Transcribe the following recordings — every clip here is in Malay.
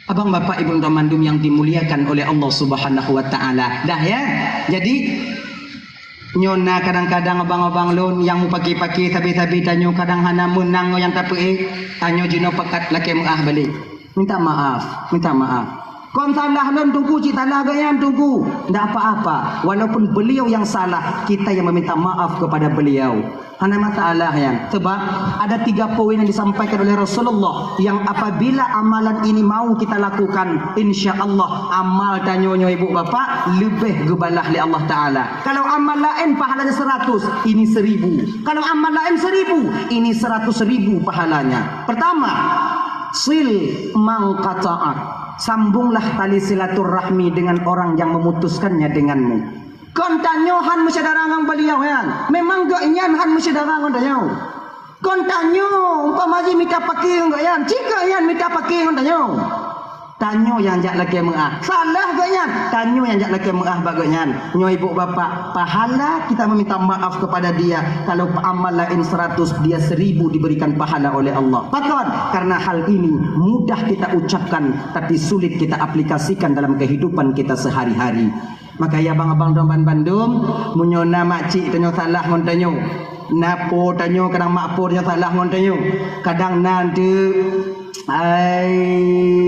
Abang bapak ibu mandum yang dimuliakan oleh Allah Subhanahu wa taala. Dah ya. Jadi nyona kadang-kadang abang-abang lon yang mau pagi-pagi tabi-tabi tanyo kadang hana menang yang tak tanyo jino pekat laki muah balik. Minta maaf, minta maaf. Kon salah lon tunggu cik salah gayan tunggu. Ndak apa-apa. Walaupun beliau yang salah, kita yang meminta maaf kepada beliau. Hana masalah yang. Sebab ada 3 poin yang disampaikan oleh Rasulullah yang apabila amalan ini mau kita lakukan, insya-Allah amal tanyo ibu bapak lebih gebalah li Allah taala. Kalau amal lain pahalanya 100, ini 1000. Kalau amal lain 1000, ini 100.000 pahalanya. Pertama, sil mangqata'at. Sambunglah tali silaturahmi dengan orang yang memutuskannya denganmu. Kon tanyo han musyadarang beliau yan. Memang gak inyan han musyadarang tanyo. Kon tanyo umpama ji minta pakai gak yan. Jika yan minta pakai tanyo. Tanyo yang jak laki menah. Salah gak yan. Tanyo yang jak laki menah bagaian. Nyo ibu bapak, pahala kita meminta maaf kepada dia. Kalau amal lain 100, dia 1000 diberikan pahala oleh Allah. Pakon, karena hal ini mudah kita ucapkan tapi sulit kita aplikasikan dalam kehidupan kita sehari-hari. Maka ya abang-abang domban Bandung, munyona makcik tanyo salah ngon tanyo. Napo tanyo kadang makpo tanyo salah ngon tanyo. Kadang nanti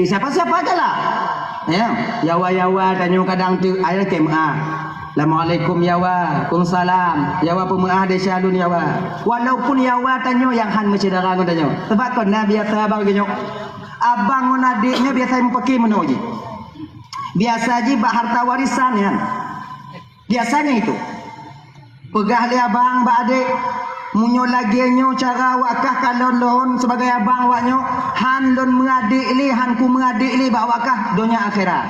siapa-siapa aja lah. Ya, yawa-yawa tanyo kadang tu ayat kemah. Assalamualaikum yawa, Waalaikumsalam. Yawa pemaah desyalun yawa. Walaupun yawa tanyo yang han mencedera ngon tanyo. Sebab kon biasa abang tanyo. Abang ngon adiknya biasa pakai menoji. Biasa aja bak harta warisan ya. Biasanya itu. Pegah dia abang bak adik. Munyo lagi nyo cara wakah kalon lon sebagai abang waknyo han lon mengadik li han ku mengadik li bak wakah dunia akhirat.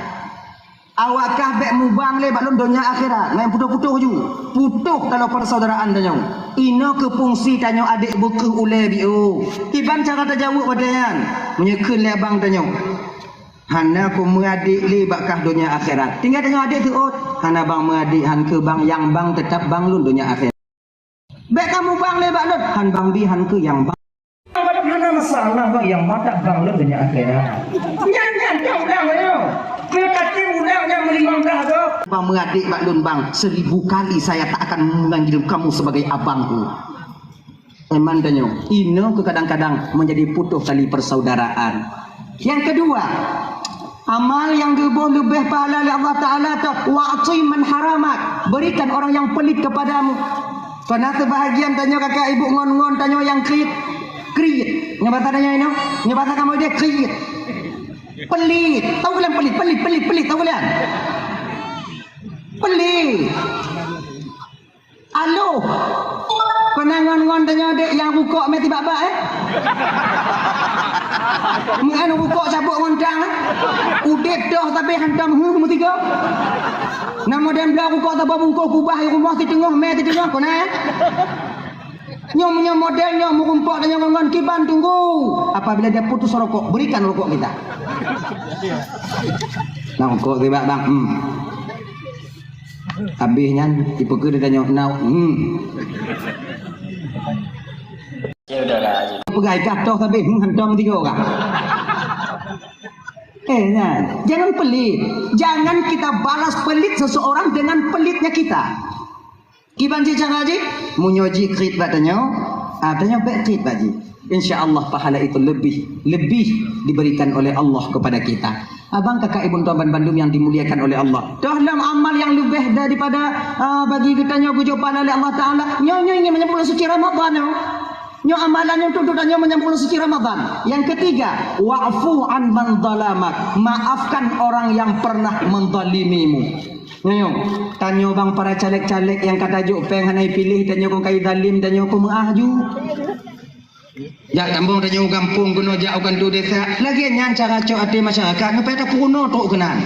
Awakah bek mubang li bak lon dunia akhirat. Ngai putuh-putuh ju. Putuh kalau persaudaraan tanyo. Ino ke fungsi tanyo adik buku ule biu. Tiban cara tajawuk padayan. Menyekeun li abang tanyo. Hana ku mengadik li bakah dunia akhirat. Tinggal tanyo adik tu hana bang mengadik han ke bang yang bang tetap bang lon dunia akhirat. Baik kamu bang lebak lon, han bang bi han ke yang bang. Mana masalah bang yang mata bang lon dunia akhirat. Jangan kau dah yo. Kita ulang yang melimang dah tu. Bang mengadik bak lon bang, 1000 kali saya tak akan memanggil kamu sebagai abangku. Eman tanyo, ino ke kadang-kadang menjadi putus tali persaudaraan. Yang kedua, amal yang lebih pahala oleh Allah Ta'ala tu wa'ati man haramak. Berikan orang yang pelit kepadamu. Karena sebahagian tanya kakak ibu ngon-ngon tanya yang kriit. Nyebatan tanya ini. Nyebatan kamu dia kriit. Pelit. Tahu kalian pelit. Tahu kalian? Pelit. Alo. Kena ngon-ngon tanya dek yang rukuk mati bak-bak Mengan rukuk cabuk ngondang Udet dah tapi hantam nombor 3. Nama dan belah rukuk tak bungkus kubah rumah di tengah di tengah kena Nyom modelnya merumpak dan ngon-ngon kiban tunggu. Apabila dia putus rokok, berikan rokok kita. Nah rokok tiba bang. Habisnya dipukul dia tanya now. Ya udahlah. Pegai kacau tapi hantam 3 orang. Jangan pelit. Jangan kita balas pelit seseorang dengan pelitnya kita. Kiban ji jangan ji, munyoji krit batanya, tanya baik krit baji. Insya-Allah pahala itu lebih diberikan oleh Allah kepada kita. Abang kakak ibu tuan Bandung yang dimuliakan oleh Allah. Dalam amal yang lebih daripada bagi kita nyogu pahala oleh Allah Taala. Nyonya ingin menyempurnakan suci Ramadan. Nyo amalannya untuk tanya menyempurnakan suci Ramadan. Yang ketiga, wa'fu an man zalamak. Maafkan orang yang pernah menzalimimu. Nyo, tanya bang para caleg-caleg yang kata juk peng hanai pilih tanya kau kai zalim tanya kau maahju. Ya kampung tanya kampung kuno jak ukan tu desa. Lagi nyan cara cok ati masyarakat ngapai tak kuno tok kenan.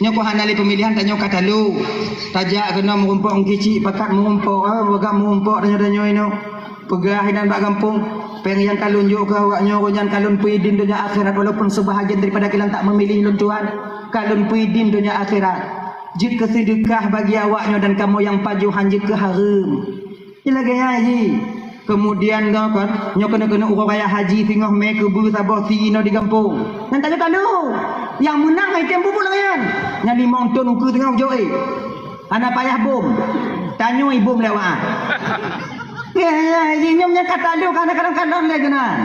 Nyo ko hanali pemilihan tanya kata lu. Tajak kena mengumpuk kicik pakat mengumpuk bagam mengumpuk tanya ino. Pegah dan bak kampung peng yang kalun juk ke awaknya yang kalun puidin dunia akhirat walaupun sebahagian daripada kalian tak memilih luntuan kalun puidin dunia akhirat. Jika sedekah bagi awaknya dan kamu yang pajuhan jika haram. Ilaganya haji. Kemudian dah kan, nyo kena orang kaya haji tengah mai ke bu sabah tino di kampung. Nan tak tahu. Yang menang ai tempo pula kan. Nya 5 ton uku tengah ujok ana payah bom. Tanyo ibu lewat. Ya, nyomnya kata lu kana kadang-kadang le genan.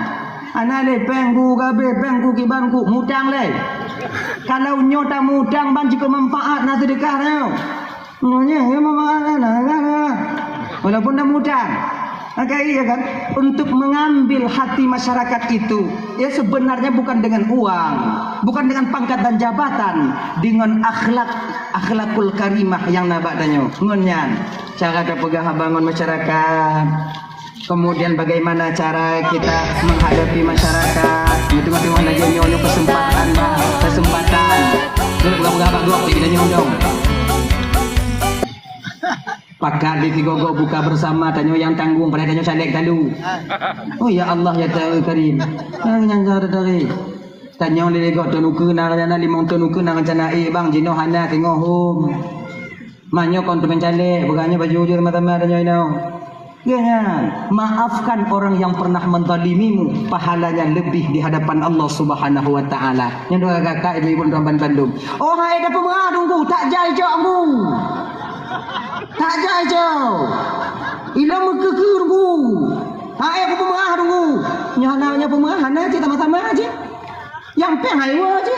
Ana le penggu gabe penggu kibanku mutang le. Kalau nyo tak mutang ban jika manfaat na sedekah tau. Nyonya ya mana. Walaupun dah mutang. Maka iya kan, untuk mengambil hati masyarakat itu, ya sebenarnya bukan dengan uang, bukan dengan pangkat dan jabatan, dengan akhlakul karimah yang nabadanya. Ngunyan, cara kepegah bangun masyarakat, kemudian bagaimana cara kita menghadapi masyarakat, tengok-tengok lagi nyonya kesempatan, gak dua tidak nyondong. Pakar di Tigogo buka bersama tanyo yang tanggung pada tanyo salek dalu. Oh ya Allah ya Ta'ala Karim. Yang dari tanyo lego tonuku nang jana 5 tonuku nang jana bang jino hana tengok home. Manyo kon tu mencalek bukannya baju jujur mata-mata tanyo ino. Jangan maafkan orang yang pernah menzalimimu, pahalanya lebih di hadapan Allah Subhanahu wa taala. Yang doa kakak ibu-ibu Ramban Bandung. Oh hai dah pemerah tunggu tak jai jokmu. Tak jauh ilang mekekir ku. Hai aku pemerah tunggu. Nyana pemerah hana je sama-sama aja. Yang peng hai wa je.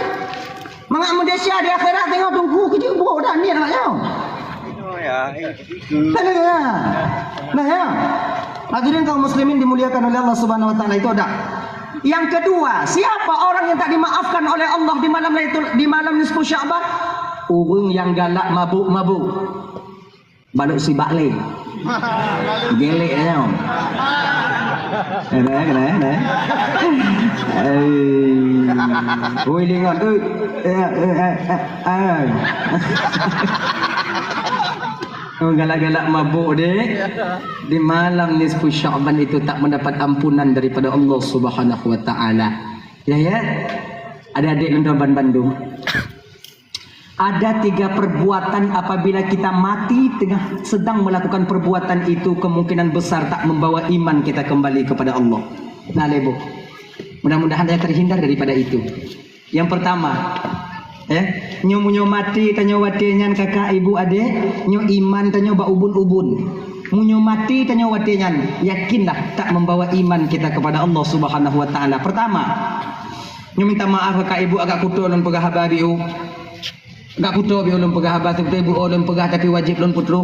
Mangak Malaysia di akhirat tengok tunggu ke je buat dah ni nak jauh. Nah ya. Hadirin kaum muslimin dimuliakan oleh Allah Subhanahu wa taala itu ada. Yang kedua, siapa orang yang tak dimaafkan oleh Allah di malam nisfu Sya'ban? Orang yang galak mabuk-mabuk. Baluk si bakle. Gelek aja. Kena. Oi lingon. Galak-galak mabuk dek. Di malam nisfu Sya'ban itu tak mendapat ampunan daripada Allah Subhanahu wa taala. Ya. Adik-adik Ramban Bandung. Ada 3 perbuatan apabila kita mati tengah sedang melakukan perbuatan itu kemungkinan besar tak membawa iman kita kembali kepada Allah. Nah lebo. Mudah-mudahan saya terhindar daripada itu. Yang pertama, nyo mati tanyo watenyan kakak ibu adik, nyo iman tanyo ba ubun-ubun. Munyo mati tanyo watenyan, yakinlah tak membawa iman kita kepada Allah Subhanahu wa taala. Pertama, nyo minta maaf kakak ibu agak kutu non pegah babiu. Gak kutu bi ulun pegah abah tapi ibu ulun pegah tapi wajib ulun putru.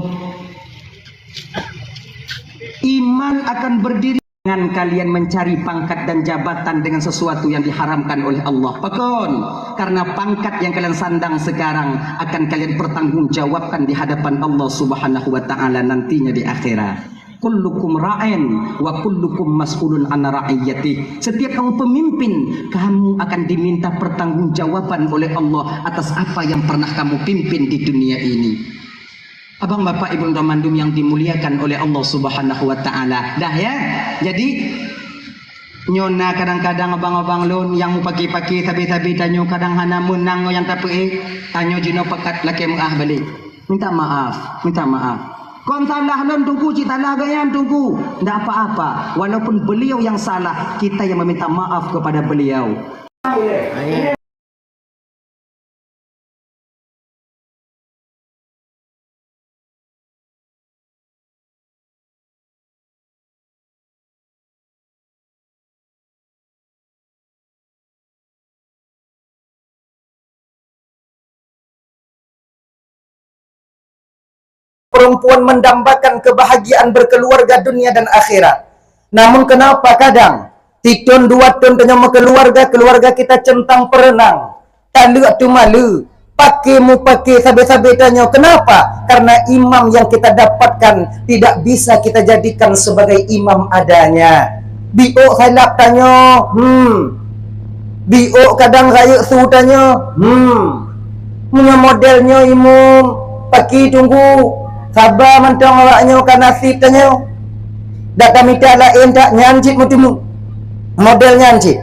Iman akan berdiri dengan kalian mencari pangkat dan jabatan dengan sesuatu yang diharamkan oleh Allah. Pakon, karena pangkat yang kalian sandang sekarang akan kalian pertanggungjawabkan di hadapan Allah Subhanahu wa taala nantinya di akhirat. Kullukum ra'in wa kullukum mas'ulun an ra'iyati. Setiap kamu pemimpin, kamu akan diminta pertanggungjawaban oleh Allah atas apa yang pernah kamu pimpin di dunia ini. Abang bapak ibu Ramandum yang dimuliakan oleh Allah Subhanahu wa taala. Dah ya. Jadi nyona kadang-kadang abang-abang lon yang mau pagi-pagi tabi-tabi tanyo kadang hana menang yang tapi tanyo jino pakat laki muah balik. Minta maaf. Kon salah lon tunggu cita lagayan tunggu. Tidak apa-apa. Walaupun beliau yang salah, kita yang meminta maaf kepada beliau. Perempuan mendambakan kebahagiaan berkeluarga dunia dan akhirat. Namun kenapa kadang tikton 2 ton tanya keluarga kita centang perenang. Tak lek tu malu. Pakai sabe-sabe tanya kenapa? Karena imam yang kita dapatkan tidak bisa kita jadikan sebagai imam adanya. Bio salap tanya, Bio kadang raya su tanya, punya modelnya imam pakai tunggu. Sabar mentang awaknya kan nasib tanya. Dak kami tak lain tak nyancit mutimu. Model nyancit.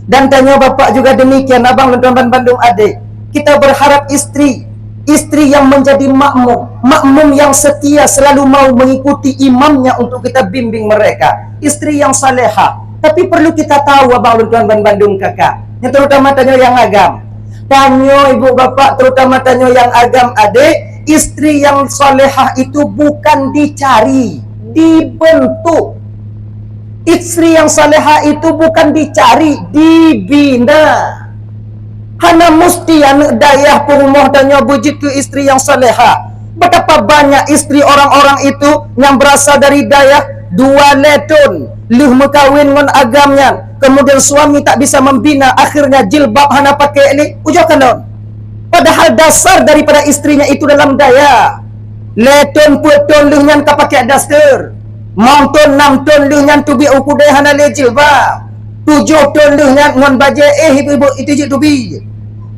Dan tanya bapak juga demikian, abang Ramban Bandung adik. Kita berharap istri yang menjadi makmum yang setia selalu mau mengikuti imamnya untuk kita bimbing mereka. istri yang salehah. Tapi perlu kita tahu abang tuan dan Bandung kakak, yang terutama tanyo yang agam. Tanyo ibu bapak, terutama tanyo yang agam adik, istri yang salehah itu bukan dicari, dibentuk. Istri yang salehah itu bukan dicari, dibina. Hana musti anak dayah perumah tanyo begitu istri yang salehah. Betapa banyak istri orang-orang itu yang berasal dari dayah, 2 letun, luh mekawin ngon agamnya, kemudian suami tak bisa membina, akhirnya jilbab hana pakai ni, ujokan don. Padahal dasar daripada istrinya itu dalam daya. Letun putun luh nyan tak pakai daster. Montun 6 ton luh nyan tubi ukudai hana le jilbab. 7 ton luh nyan ngon baje ibu-ibu itu je tubi.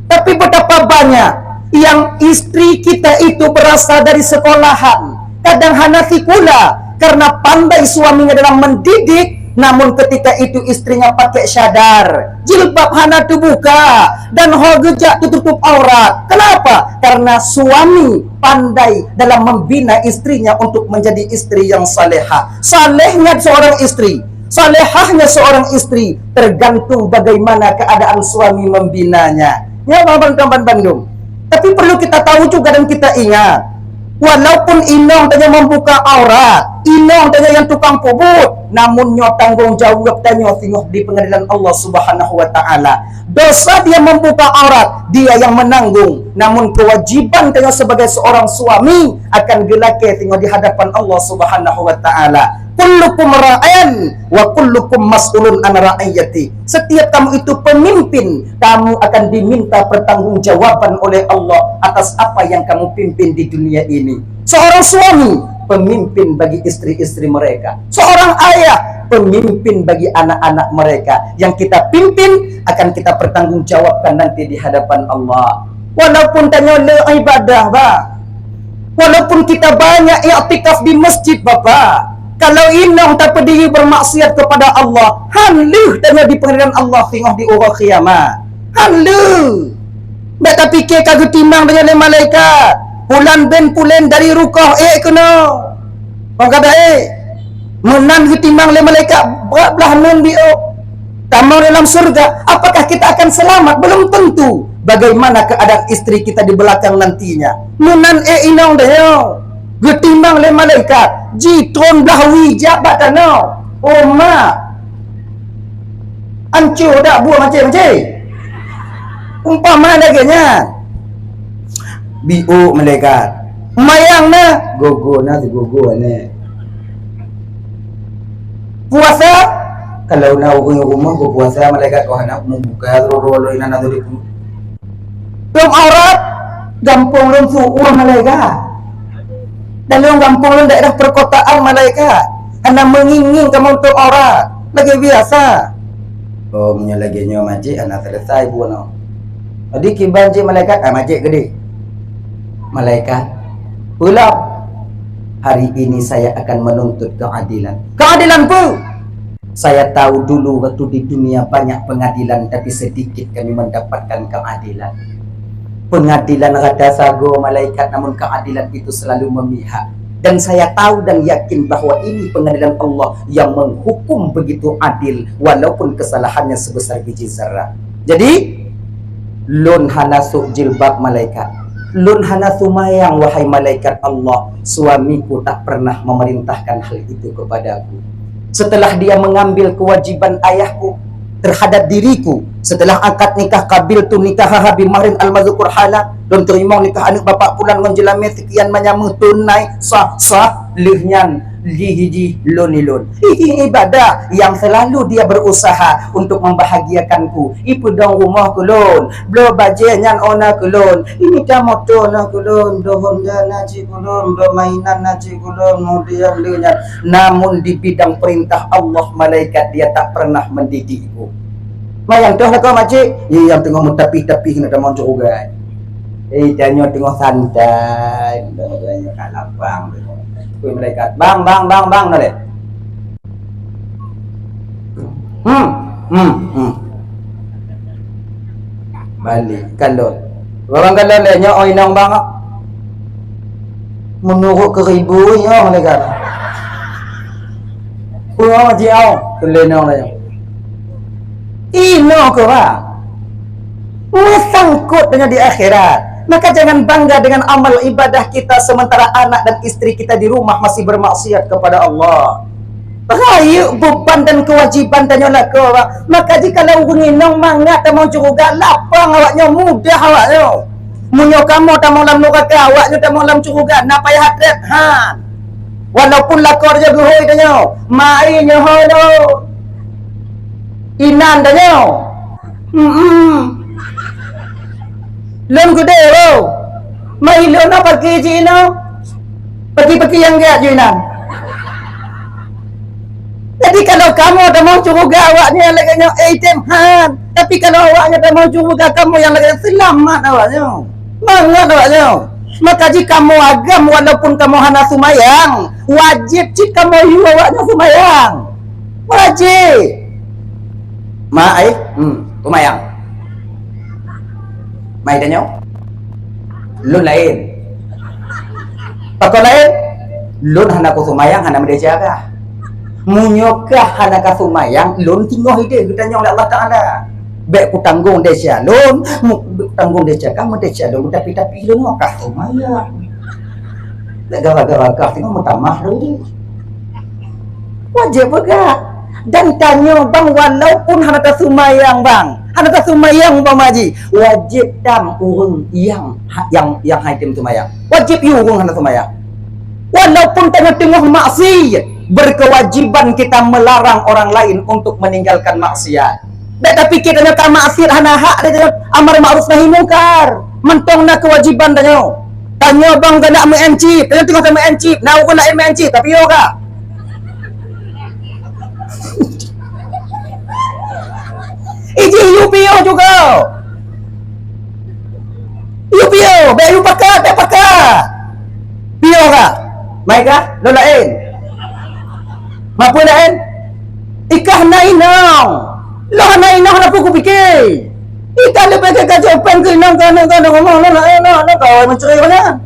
Tapi betapa banyak yang istri kita itu berasal dari sekolahan, kadang hana fikula karena pandai suaminya dalam mendidik, namun ketika itu istrinya pakai syadar, jilbab hana buka dan hogejak tutup aurat. Kenapa? Karena suami pandai dalam membina istrinya untuk menjadi istri yang salehah. Salehnya seorang istri, salehahnya seorang istri tergantung bagaimana keadaan suami membinanya. Ya Abang Bandung. Tapi perlu kita tahu juga dan kita ingat, walaupun inong tanya membuka aurat, inong tanya yang tukang kubur, namun nyo tanggung jawab tanya tengok di pengadilan Allah Subhanahu wa taala. Dosa dia membuka aurat, dia yang menanggung. Namun kewajiban tanya sebagai seorang suami akan gelake tengok di hadapan Allah Subhanahu wa taala. Kullukum ra'an wa kullukum mas'ulun an ra'iyati. Setiap kamu itu pemimpin, kamu akan diminta pertanggungjawaban oleh Allah atas apa yang kamu pimpin di dunia ini. Seorang suami, pemimpin bagi istri-istri mereka. Seorang ayah, pemimpin bagi anak-anak mereka. Yang kita pimpin akan kita pertanggungjawabkan nanti di hadapan Allah. Walaupun tanya le ibadah, bah. Walaupun kita banyak i'tikaf di masjid, Bapak. Kalau inong tak pedih bermaksiat kepada Allah, haluh tanya di pengadilan Allah tengok di orang kiamat. Haluh. Tak tak fikir kagak timang dengan malaikat. Pulan ben pulen dari rukah kena. Orang kata menan timang le malaikat belah nun bio. Kamu dalam surga, apakah kita akan selamat? Belum tentu. Bagaimana keadaan istri kita di belakang nantinya? Menan inong dah. Getimbang le malaikat jitron belah wijak batana oma ancur dak buah macam-macam umpama laganya biu malaikat mayang na gogo na si gogo ne puasa kalau na rumah go puasa malaikat kau hendak membuka rolo ina na tadi belum aurat gampang lum uang malaikat. Dan yang gampang daerah perkotaan malaikat karena mengingin kamu untuk aurat lagi biasa. Oh lagi nyo majik anak selesai buat no. Jadi kibanci malaikat majik gede. Malaikat pula hari ini saya akan menuntut keadilan. Keadilan pun saya tahu dulu waktu di dunia banyak pengadilan tapi sedikit kami mendapatkan keadilan. Pengadilan rada sago malaikat, namun keadilan itu selalu memihak. Dan saya tahu dan yakin bahwa ini pengadilan Allah yang menghukum begitu adil walaupun kesalahannya sebesar biji zarah. Jadi lun hanasuk jilbab malaikat, lun hanasu mayang wahai malaikat Allah. Suamiku tak pernah memerintahkan hal itu kepadaku. Setelah dia mengambil kewajiban ayahku terhadap diriku, setelah akad nikah kabil tu nikah habi mahrin al-mazkur halal dan terima nikah anak bapak pulan ngonjelame sekian manyamu tunai sah lihnyan lihiji lonilon. Ini ibadah yang selalu dia berusaha untuk membahagiakanku. Ipu dong rumah kulon, blo baje nyan ona kulon. Ini dah motor na kulon, dohon jana ci kulon, blo mainan na ci kulon, kemudian lihnyan. Namun di bidang perintah Allah malaikat dia tak pernah mendidikku. Mayang toh kau macik, yang tengah mentapih-tapih nak mau juga. Jangan tengah santai, jangan kalapang. Kui malaikat, bang, noleh. Balik kalon. Orang kalon lehnya oinang bang. Menurut keribu ya malaikat. Pulau jauh keleno lah. Ino ke bang. Mesangkut dengan di akhirat. Maka jangan bangga dengan amal ibadah kita sementara anak dan istri kita di rumah masih bermaksiat kepada Allah. Raya beban dan kewajiban tanyalah ke bang. Maka jika lau nginong mangat tamang curuga lapang awaknya mudah awaknya. Munyo kamu tamang lam nuraka awaknya tamang lam curuga napa ya hatret han. Walaupun lakor je guhoi tanya, mai nyoho do. Inan tanya. Lon gede lo. Mai lo na pergi Cina. Pergi-pergi yang dia Cina. Jadi kalau kamu ada mau curuga awaknya lagi nyo item han. Tapi kalau awaknya ada mau curuga kamu yang lagi selamat awaknya. Mangat awaknya. Maka jika kamu agam walaupun kamu hana sumayang, wajib jika kamu yu awaknya sumayang. Wajib. Mai, sumayang. Mai danyo. Lu lain. Pakon lain. Lun hana ku sumayang hana mendejaga. Munyokah hana ka sumayang, lun tinggal ide kita nyong Allah Taala. Baik ku tanggung desa lun, tanggung desa kamu desa lun tapi lun mau kah sumayang. Gara-gara kah tengok mutamah lu. Wajib juga. Dan tanya bang walaupun hana ka sumayang bang, hana ka sumayang bang maji, wajib tam urung yang haitim sumayang. Wajib yu urung hana sumayang. Walaupun tengah-tengah maksiat, berkewajiban kita melarang orang lain untuk meninggalkan maksiat. Tapi kita nak maksiat hana hak dia amar ma'ruf nahi munkar. Mentong na kewajiban tanya. Tanya bang tak nak mencip, tanya tengok sama mencip. Nak aku nak mencip tapi yo ka. Iji UPO juga. UPO, bayu pakat, tak pakat. Pio ka? Mai ka? Lo lain. Mampu lain? Ikah na inang. Lo na inang na puku fikir. Ikah lepas ke kacopan ke inang kana ngomong lo kau mencuri mana?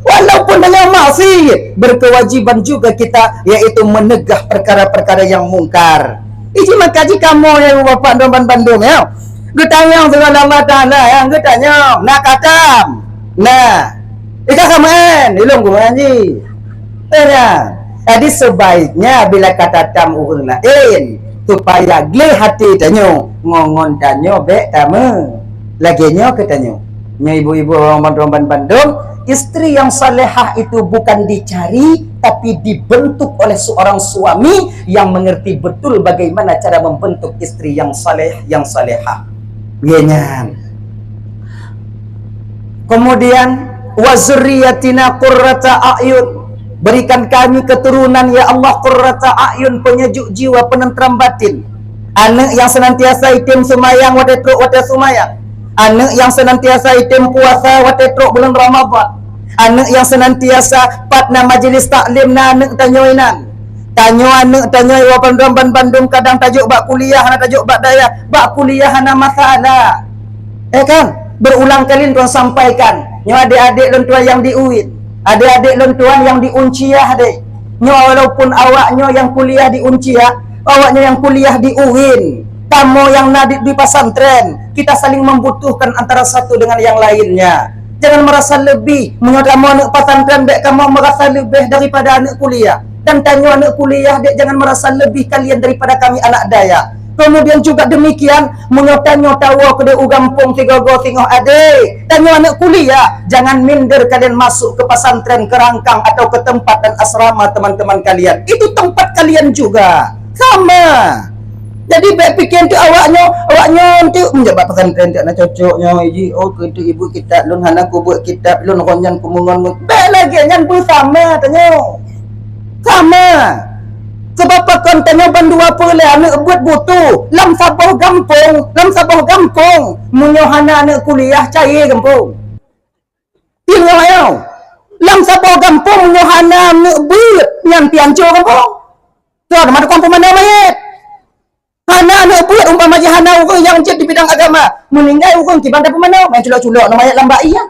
Walaupun dengan maksiat, berkewajiban juga kita yaitu menegah perkara-perkara yang mungkar. Iji makaji kamu yang bapak domban Bandung ya. Getanyang dengan Allah Taala yang getanyang nak katam. Nah, ikah kaman ilung ku ngaji. Jadi sebaiknya bila kata tam urang lain supaya gel hati tanyo ngongon tanyo be kamu. Laginya ketanyo. Nya ibu-ibu orang Bandung, istri yang salehah itu bukan dicari tapi dibentuk oleh seorang suami yang mengerti betul bagaimana cara membentuk istri yang saleh, yang salehah. Genyan. Kemudian wa zurriyatina qurrata a'yun. Berikan kami keturunan ya Allah qurrata a'yun, penyejuk jiwa, penentram batin. Anak yang senantiasa itim semayang watetruk wate sumayang. Anak yang senantiasa itim puasa watetruk bulan Ramadan. Anak yang senantiasa patna majlis taklim na anak tanyoinan. Tanyo anak tanyo wa Bandung kadang tajuk bak kuliah hana tajuk bak daya. Bak kuliah hana masalah. Kan? Berulang kali tuan sampaikan. Nyo adik-adik dan tuan yang diuin. Adik-adik dan tuan yang diunciah adik. Nyo walaupun awaknya yang kuliah di unciah, awaknya yang kuliah di UIN. Kamu yang nadib di pesantren, kita saling membutuhkan antara satu dengan yang lainnya. Jangan merasa lebih. Menurut kamu anak pesantren, dek kamu merasa lebih daripada anak kuliah. Dan tanya anak kuliah, dek jangan merasa lebih kalian daripada kami anak daya. Kemudian juga demikian, menyotanyo tawa ke dek ugampung tiga-go tinggal adik. Tanya anak kuliah, jangan minder kalian masuk ke pesantren, ke rangkang atau ke tempat dan asrama teman-teman kalian. Itu tempat kalian juga. Sama. Jadi baik fikir tu awaknya tu menjabat pesantren tak nak cocoknya iji tu ibu kita lun hana ku buat kitab lun ronyan kumungon baik lagi nyan pun sama tanya sama sebab kon tanya bandu apa le anak buat butuh lam sabah gampung munyo hana anak kuliah cair gampung tinggal ayo lam sabah gampung munyo hana anak buat yang pianco gampung tu ada mana kampung mana mayat. Hana nak buat umpama je hana orang yang di bidang agama meninggal orang ki bandar pemana main culak-culak nama ayat lambai ya.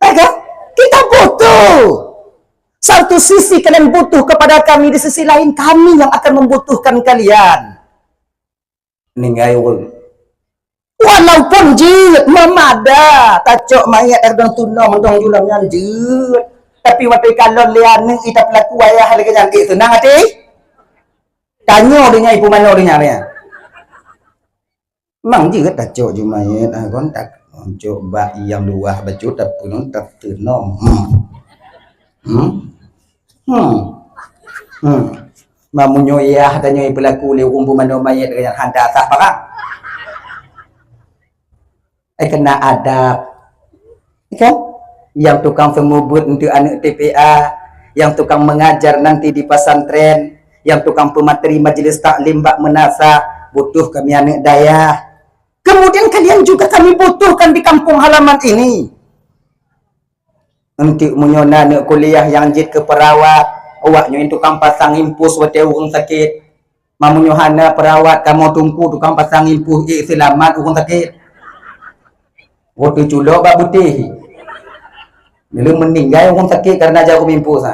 Kan? Kita butuh. Satu sisi kalian butuh kepada kami, di sisi lain kami yang akan membutuhkan kalian. Ninggai walaupun jid memada tacok mayat erdong tuna mendong julang yang jid, tapi waktu kalau liane kita pelaku ayah lagi yang itu nang hati tanya dia ibu mana dia ya mang jid tacok jumayat kontak coba yang luah baju tapi non tak tunom mamunyo ya tanya pelaku le umbu mana mayat yang handa sah parang kena adab kan yang tukang pemubut untuk anak TPA, yang tukang mengajar nanti di pesantren, yang tukang pemateri majelis taklim bak menasa, butuh kami anak daya. Kemudian kalian juga kami butuhkan di kampung halaman ini untuk menyona anak kuliah yang jid ke perawat, awaknya yang tukang pasang impus wate urang sakit, mamunyo hana perawat kamu tungku tukang pasang impus selamat urang sakit. Waktu culok bak putih belum meninggal orang sakit karena jarum impus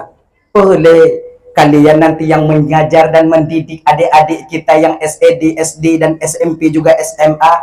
boleh kalian nanti yang mengajar dan mendidik adik-adik kita yang SED, SD dan SMP juga SMA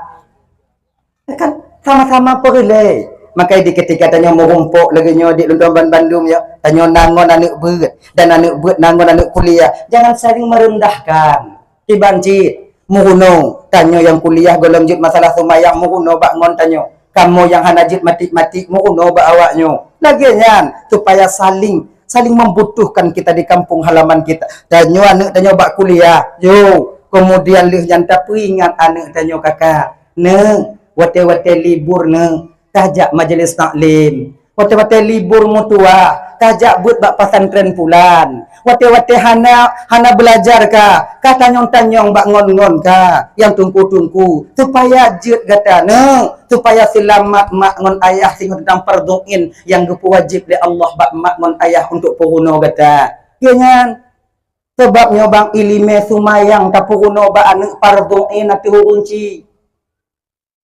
kan sama-sama boleh. Maka di ketika tanya merumpuk lagi nyo di London Bandung ya tanya nangon anak berat dan anak berat nangon anak kuliah, jangan saling merendahkan tibanci muruno tanya yang kuliah golong jut masalah sumayang muruno bak ngon tanya kamu yang hanajit mati-mati muruno ba awaknyo lagian supaya saling membutuhkan kita di kampung halaman kita. Danyo anak danyo bak kuliah yo kemudian lih janta peringat anak danyo kakak neng wate-wate libur neng tajak majelis taklim wate-wate libur mutua tajak buat bak pesantren pulan wate-wate hana belajar ka tanyong-tanyong bak ngon-ngon ka yang tungku-tungku supaya jid gata neng supaya selamat mak ngon ayah sing tentang perdoin yang gepu wajib di Allah bak mak ngon ayah untuk puruno gata jangan sebabnya bang ilime sumayang ta puruno bak anak perdoin ati hurunci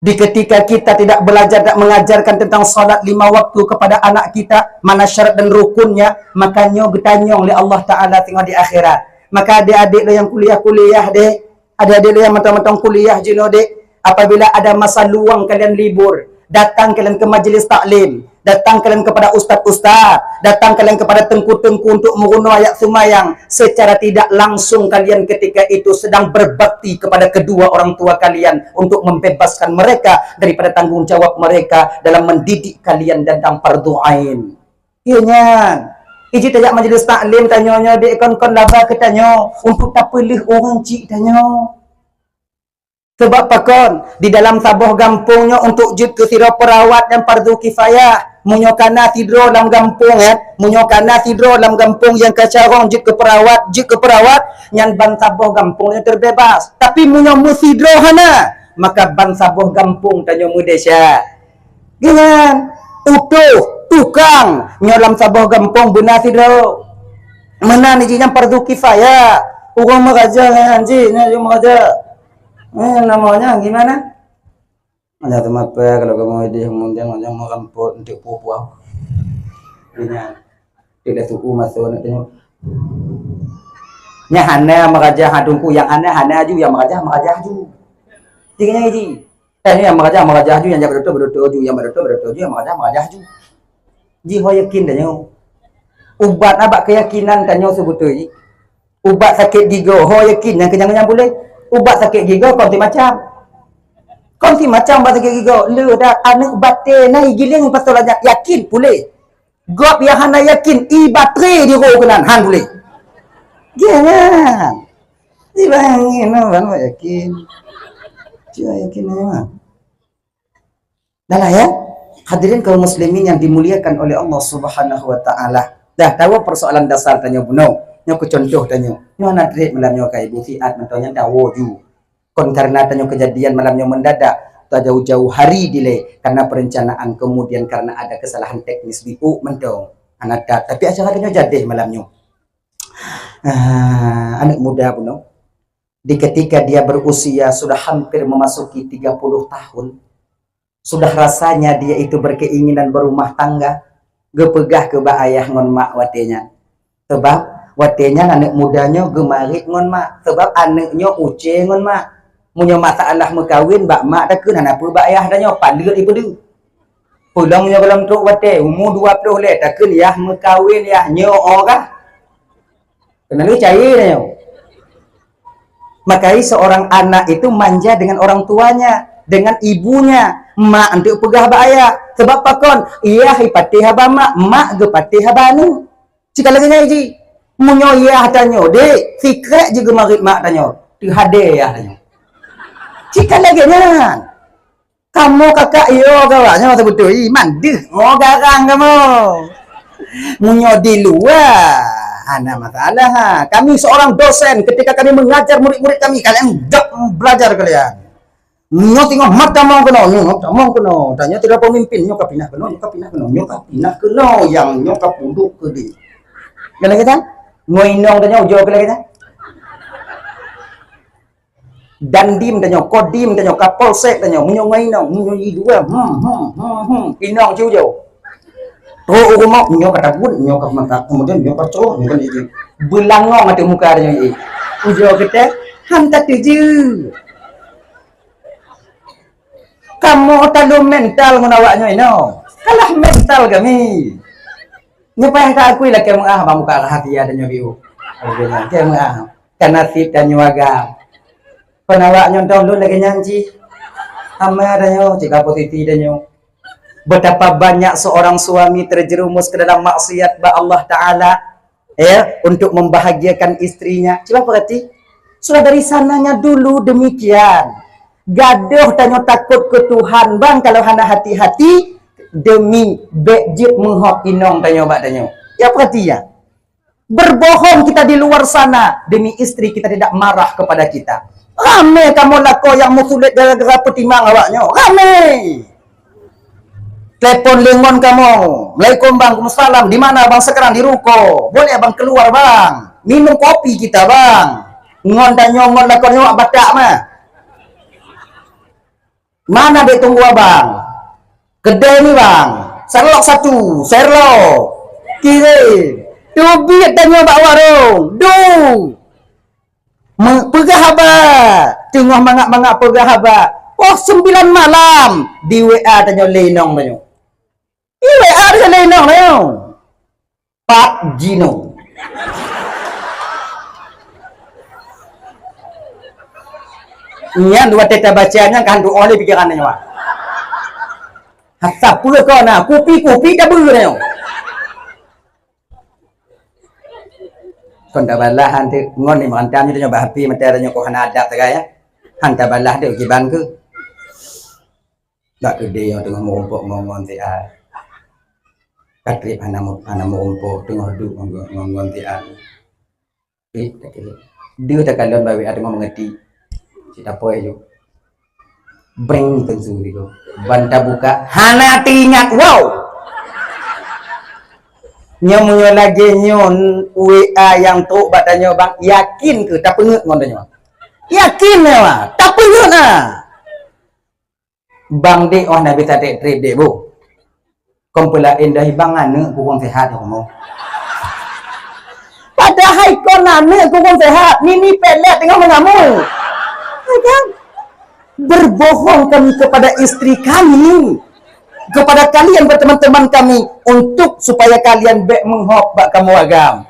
di ketika kita tidak belajar dan mengajarkan tentang salat 5 waktu kepada anak kita mana syarat dan rukunnya makanya getanyong oleh Allah Ta'ala tengok di akhirat. Maka adik-adik yang kuliah-kuliah deh adik-adik yang mentang-mentang kuliah jenuh deh apabila ada masa luang kalian libur datang kalian ke majelis taklim, datang kalian kepada ustaz-ustaz, datang kalian kepada tengku-tengku untuk meruno ayat sumayang. Secara tidak langsung kalian ketika itu sedang berbakti kepada kedua orang tua kalian untuk membebaskan mereka daripada tanggung jawab mereka dalam mendidik kalian tentang fardu ain. Ianya iji tajak majelis taklim tanya-nya di kon-kon laba ketanya untuk tak pilih orang cik tanya. Sebab pakon di dalam sabuh gampungnya untuk jud ke sira perawat dan fardu kifayah munyokana tidro dalam gampung munyokana tidro dalam gampung yang kacarong jud ke perawat nyan ban sabuh gampungnya terbebas tapi munyo musidro hana maka ban sabuh gampung tanyo mudesya dengan utuh tukang nyolam sabuh gampung benar tidro mana ni yang fardu kifayah urang meraja anji nya meraja namanya gimana? Ada tempat kalau kamu di kemudian yang mau kamput untuk pupuau. Ini tidak suku masuk nantinya. Nya hana meraja hadungku yang hana aju yang meraja aju. Tinggalnya ini. Yang meraja aju yang jaga betul yang betul yang meraja aju. Ji ho yakin tanya. Ubat abak keyakinan tanya sebetulnya. Ubat sakit gigi ho yakin yang kenyang boleh. Ubat sakit gigi konti macam ubat sakit gigi lu dah anak batin naik giling pasal aja yakin boleh gop yang hana yakin ibatre di ro kenan han boleh jangan dibangin no ban yakin dia yakin ya dah lah ya hadirin kaum muslimin yang dimuliakan oleh Allah Subhanahu wa taala dah tahu persoalan dasar tanya buno nyo ke contoh tanyo nyo nadrik malamnya kai ibu fiat mentonya dawo ju kon karena tanyo kejadian malamnya mendadak tak jauh-jauh hari delay karena perencanaan kemudian karena ada kesalahan teknis di mentong anak tapi acara tanyo jadi malamnya anak muda buno di ketika dia berusia sudah hampir memasuki 30 tahun sudah rasanya dia itu berkeinginan berumah tangga gepegah ke ba ayah ngon mak watenya Sebab watenya anak mudanya gemarik ngon mak. Sebab anaknya uce ngon mak. Munyo masalah mekawin bak mak tak kena apa bak ayah danya palut ibu tu. Pulangnya dalam truk wate umur 20 le tak kena yah mekawin yah nyo kah. Kena lu cair danya. Makanya seorang anak itu manja dengan orang tuanya, dengan ibunya. Mak untuk pegah baya. Sebab pakon, iya hipati haba mak ge pati haba nu. Cika lagi ngaji. Munyo iya tanyo, dek, fikret juga marit mak tanyo. Tu hade ya tanyo. Cika lagi nyan. Kamu kakak iyo kawaknya betul mandih. Oh garang kamu. Munyo di luar. Ada masalah ha. Kami seorang dosen ketika kami mengajar murid-murid kami, kalian belajar kalian. Nyo tengok mata mau kena, mau kena. Tanya tidak pemimpin, nyo kapinah kena, nyo kapinah kena yang nyo kapunduk ke di. Kena kita? Ngoinong tanya ujo kena kita? Dandim tanya, kodim tanya, kapolsek tanya, munyo ngoinong, munyo idua, inong ciu. Oh, rumah nyo kata pun, nyo kata mata, kemudian nyo kata nyo kan itu. Belangong ada muka dia ini. Ujo kita, hantar tuju. Kamu terlalu mental menawaknya ini. Kalah mental kami. Nyapa yang tak akui lah kamu muka hati ada nyobiu. Kamu karena sip dan nyuaga. Penawaknya dulu lagi nyanyi. Ama ada nyo, jika posisi ada nyo. Betapa banyak seorang suami terjerumus ke dalam maksiat ba Allah Ta'ala untuk membahagiakan istrinya. Coba perhati. Sudah dari sananya dulu demikian. Gaduh tanya takut ke Tuhan bang kalau hana hati-hati demi bejit menghok inong tanya bak tanya. Ya perhati ya. Berbohong kita di luar sana demi istri kita tidak marah kepada kita. Rame kamu lako yang musulit gara-gara petimang awaknya. Rame. Telepon lengon kamu. Assalamualaikum bang, Waalaikumsalam. Di mana bang sekarang di ruko? Boleh abang keluar bang. Minum kopi kita bang. Ngon dan nyongon lako nyok batak mah. Mana dia tunggu abang? Kedai ni bang. Serlok satu. Serlok. Kiri. Tubik tanya bak warung. Du. Pegah haba. Tengah mangak-mangak pegah haba. Oh 9 malam. Di WA tanya lenong tanya. Di WA dia lenong tanya. Pak Gino. Nian dua teta bacanya kan doa oleh pikirannya wah. Hasap pula kau nak kupi dah bernya. Kon dah balah hantu ngon ni mantam ni nyoba api materinya kau hana adab tegaya. Hantar balah dia kiban ke. Tak gede yang tengah merumpuk ngon tia. Katrip hana merumpuk tengah duduk ngon tia. Dia tak kalon bawi ada mengerti. Cita poe jo. Bring tensu gitu. Banta buka. Hana tingat. Wow. Nyomunyo lagi nyon WA yang tu batanya bang. Yakin ke? Tak pengut ngondanya. Yakin lah. Tak pengut lah. Bang dek oh nak bisa dek trip dek bu. Kompulain dah bang ane kurang sehat kamu. Padahal kau ane kurang sehat. Nini pelet tengah mengamul. Kan? Berbohong kami kepada istri kami, kepada kalian berteman-teman kami untuk supaya kalian bek menghop bak kamu agam.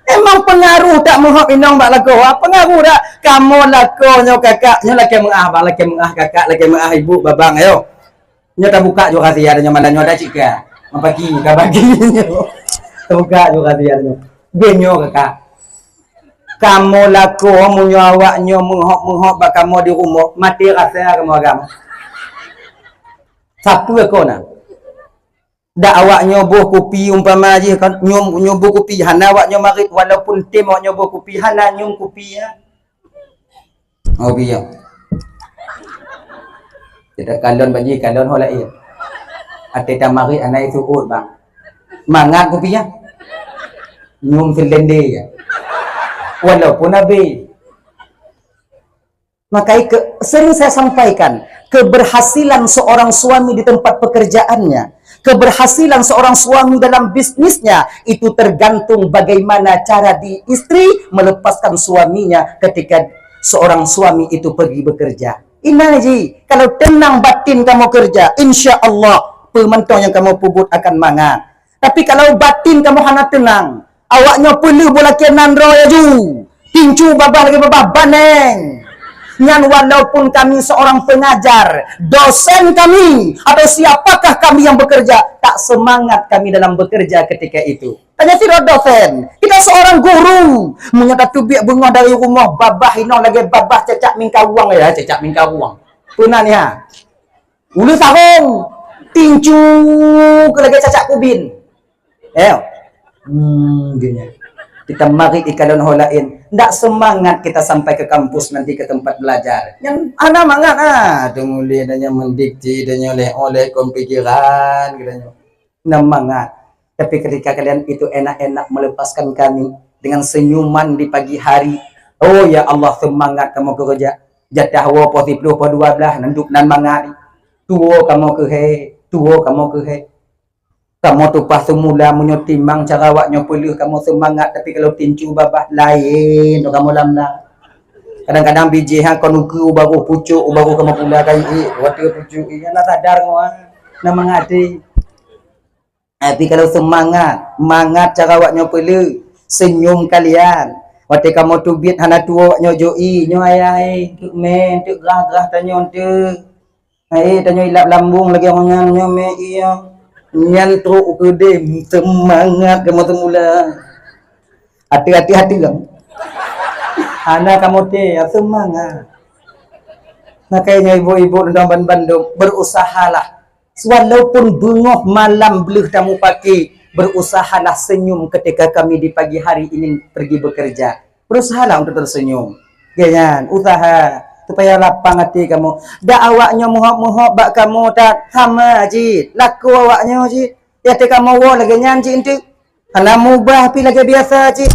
Emang pengaruh tak menghop inong bak laku? Pengaruh tak? Kamu laku nyo kakak, nyo laki mengah bak laki mengah kakak, laki mengah ibu babang ayo. Nyo tak buka juga kasih ada nyo malah nyo ada cika. Mapagi ka bagi nyo. Buka juga kasih ada nyo. Benyo kakak. Kamu laku munyo awaknya menghok bak kamu di rumah mati rasa kamu agama. Siapa kau nak? Dak awaknya buh kopi umpama aja kan nyum buh kopi hana awaknya marit walaupun tim awaknya buh kopi hana nyum kopi ya. Oh biar. Tidak kalon bagi kalon holai. Ate tamari anak itu ut bang. Mangat kopi ya. Nyum selende ya. Walaupun Nabi. Makanya sering saya sampaikan, keberhasilan seorang suami di tempat pekerjaannya Keberhasilan seorang suami dalam bisnisnya itu tergantung bagaimana cara istri melepaskan suaminya ketika seorang suami itu pergi bekerja. Inna ji, kalau tenang batin kamu kerja, insya Allah pementong yang kamu pubut akan mangat. Tapi kalau batin kamu hana tenang, awaknya perlu bola kenan roya ju, tincu babah lagi babah baneng. Nyan walaupun kami seorang pengajar, dosen kami, atau siapakah kami yang bekerja, tak semangat kami dalam bekerja ketika itu. Tanya tidak dosen, kita seorang guru, menyata tubik bunga dari rumah, babah inong lagi babah cecak mingkawang ya, cecak mingkawang. Punan ya, ulu sarung, tincu ke lagi cecak kubin. Gini. Kita mari ikalon holain, ndak semangat kita sampai ke kampus nanti ke tempat belajar. Yang ana mangat tunguli adanya mendikti adanya oleh pemikiran katanya. Mangat. Tapi ketika kalian itu enak-enak melepaskan kami dengan senyuman di pagi hari, oh ya Allah semangat kamu kerja. Jatah wa po 10 po 12 nanduk nan mangat. Tuo kamu ke he, tuo kamu ke he. Kamu tu pas semula menyotimang cara awaknya perlu kamu semangat, tapi kalau tincu babah lain kamu lamna. Kadang-kadang biji hang konuku baru pucuk baru kamu pula kai waktu pucuk ini nak sadar semua nak mengati. Tapi kalau semangat cara awaknya perlu senyum kalian. Waktu kamu tubit hana tua awaknya joi nyo ayah tu men tu gerah-gerah tanya tu. Tanya ilap lambung lagi orang nyo me iya. Nyantruk gede semangat kamu semula. Hati-hati kamu. Anak kamu teh semangat. Makanya ibu-ibu dalam Bandung berusahalah. Walaupun bengok malam belum kamu pakai, berusahalah senyum ketika kami di pagi hari ini pergi bekerja. Berusahalah untuk tersenyum. Jangan usaha supaya lapang hati kamu. Dak awaknya muhok-muhok bak kamu tak sama ji. Laku awaknya ji. Ya te kamu wo lagi nyanji ente. Ana mubah pi lagi biasa ji.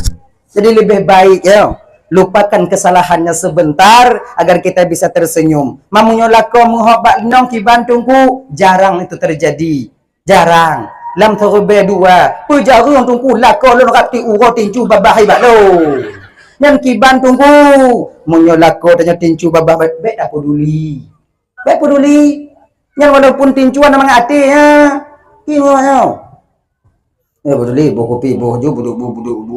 Jadi lebih baik ya. Lupakan kesalahannya sebentar agar kita bisa tersenyum. Mamunyo laku muhok bak nong ki bantungku, jarang itu terjadi. Jarang. Lam terbe dua. Pujarung tungku laku lu rakti uro tinju babahi bak lo. Yang kiban tunggu menyolako tanya tincu babah baik tak peduli. Baik peduli. Yang walaupun tincuan namang hati ya. Gimana? Ya peduli bokopi boju budu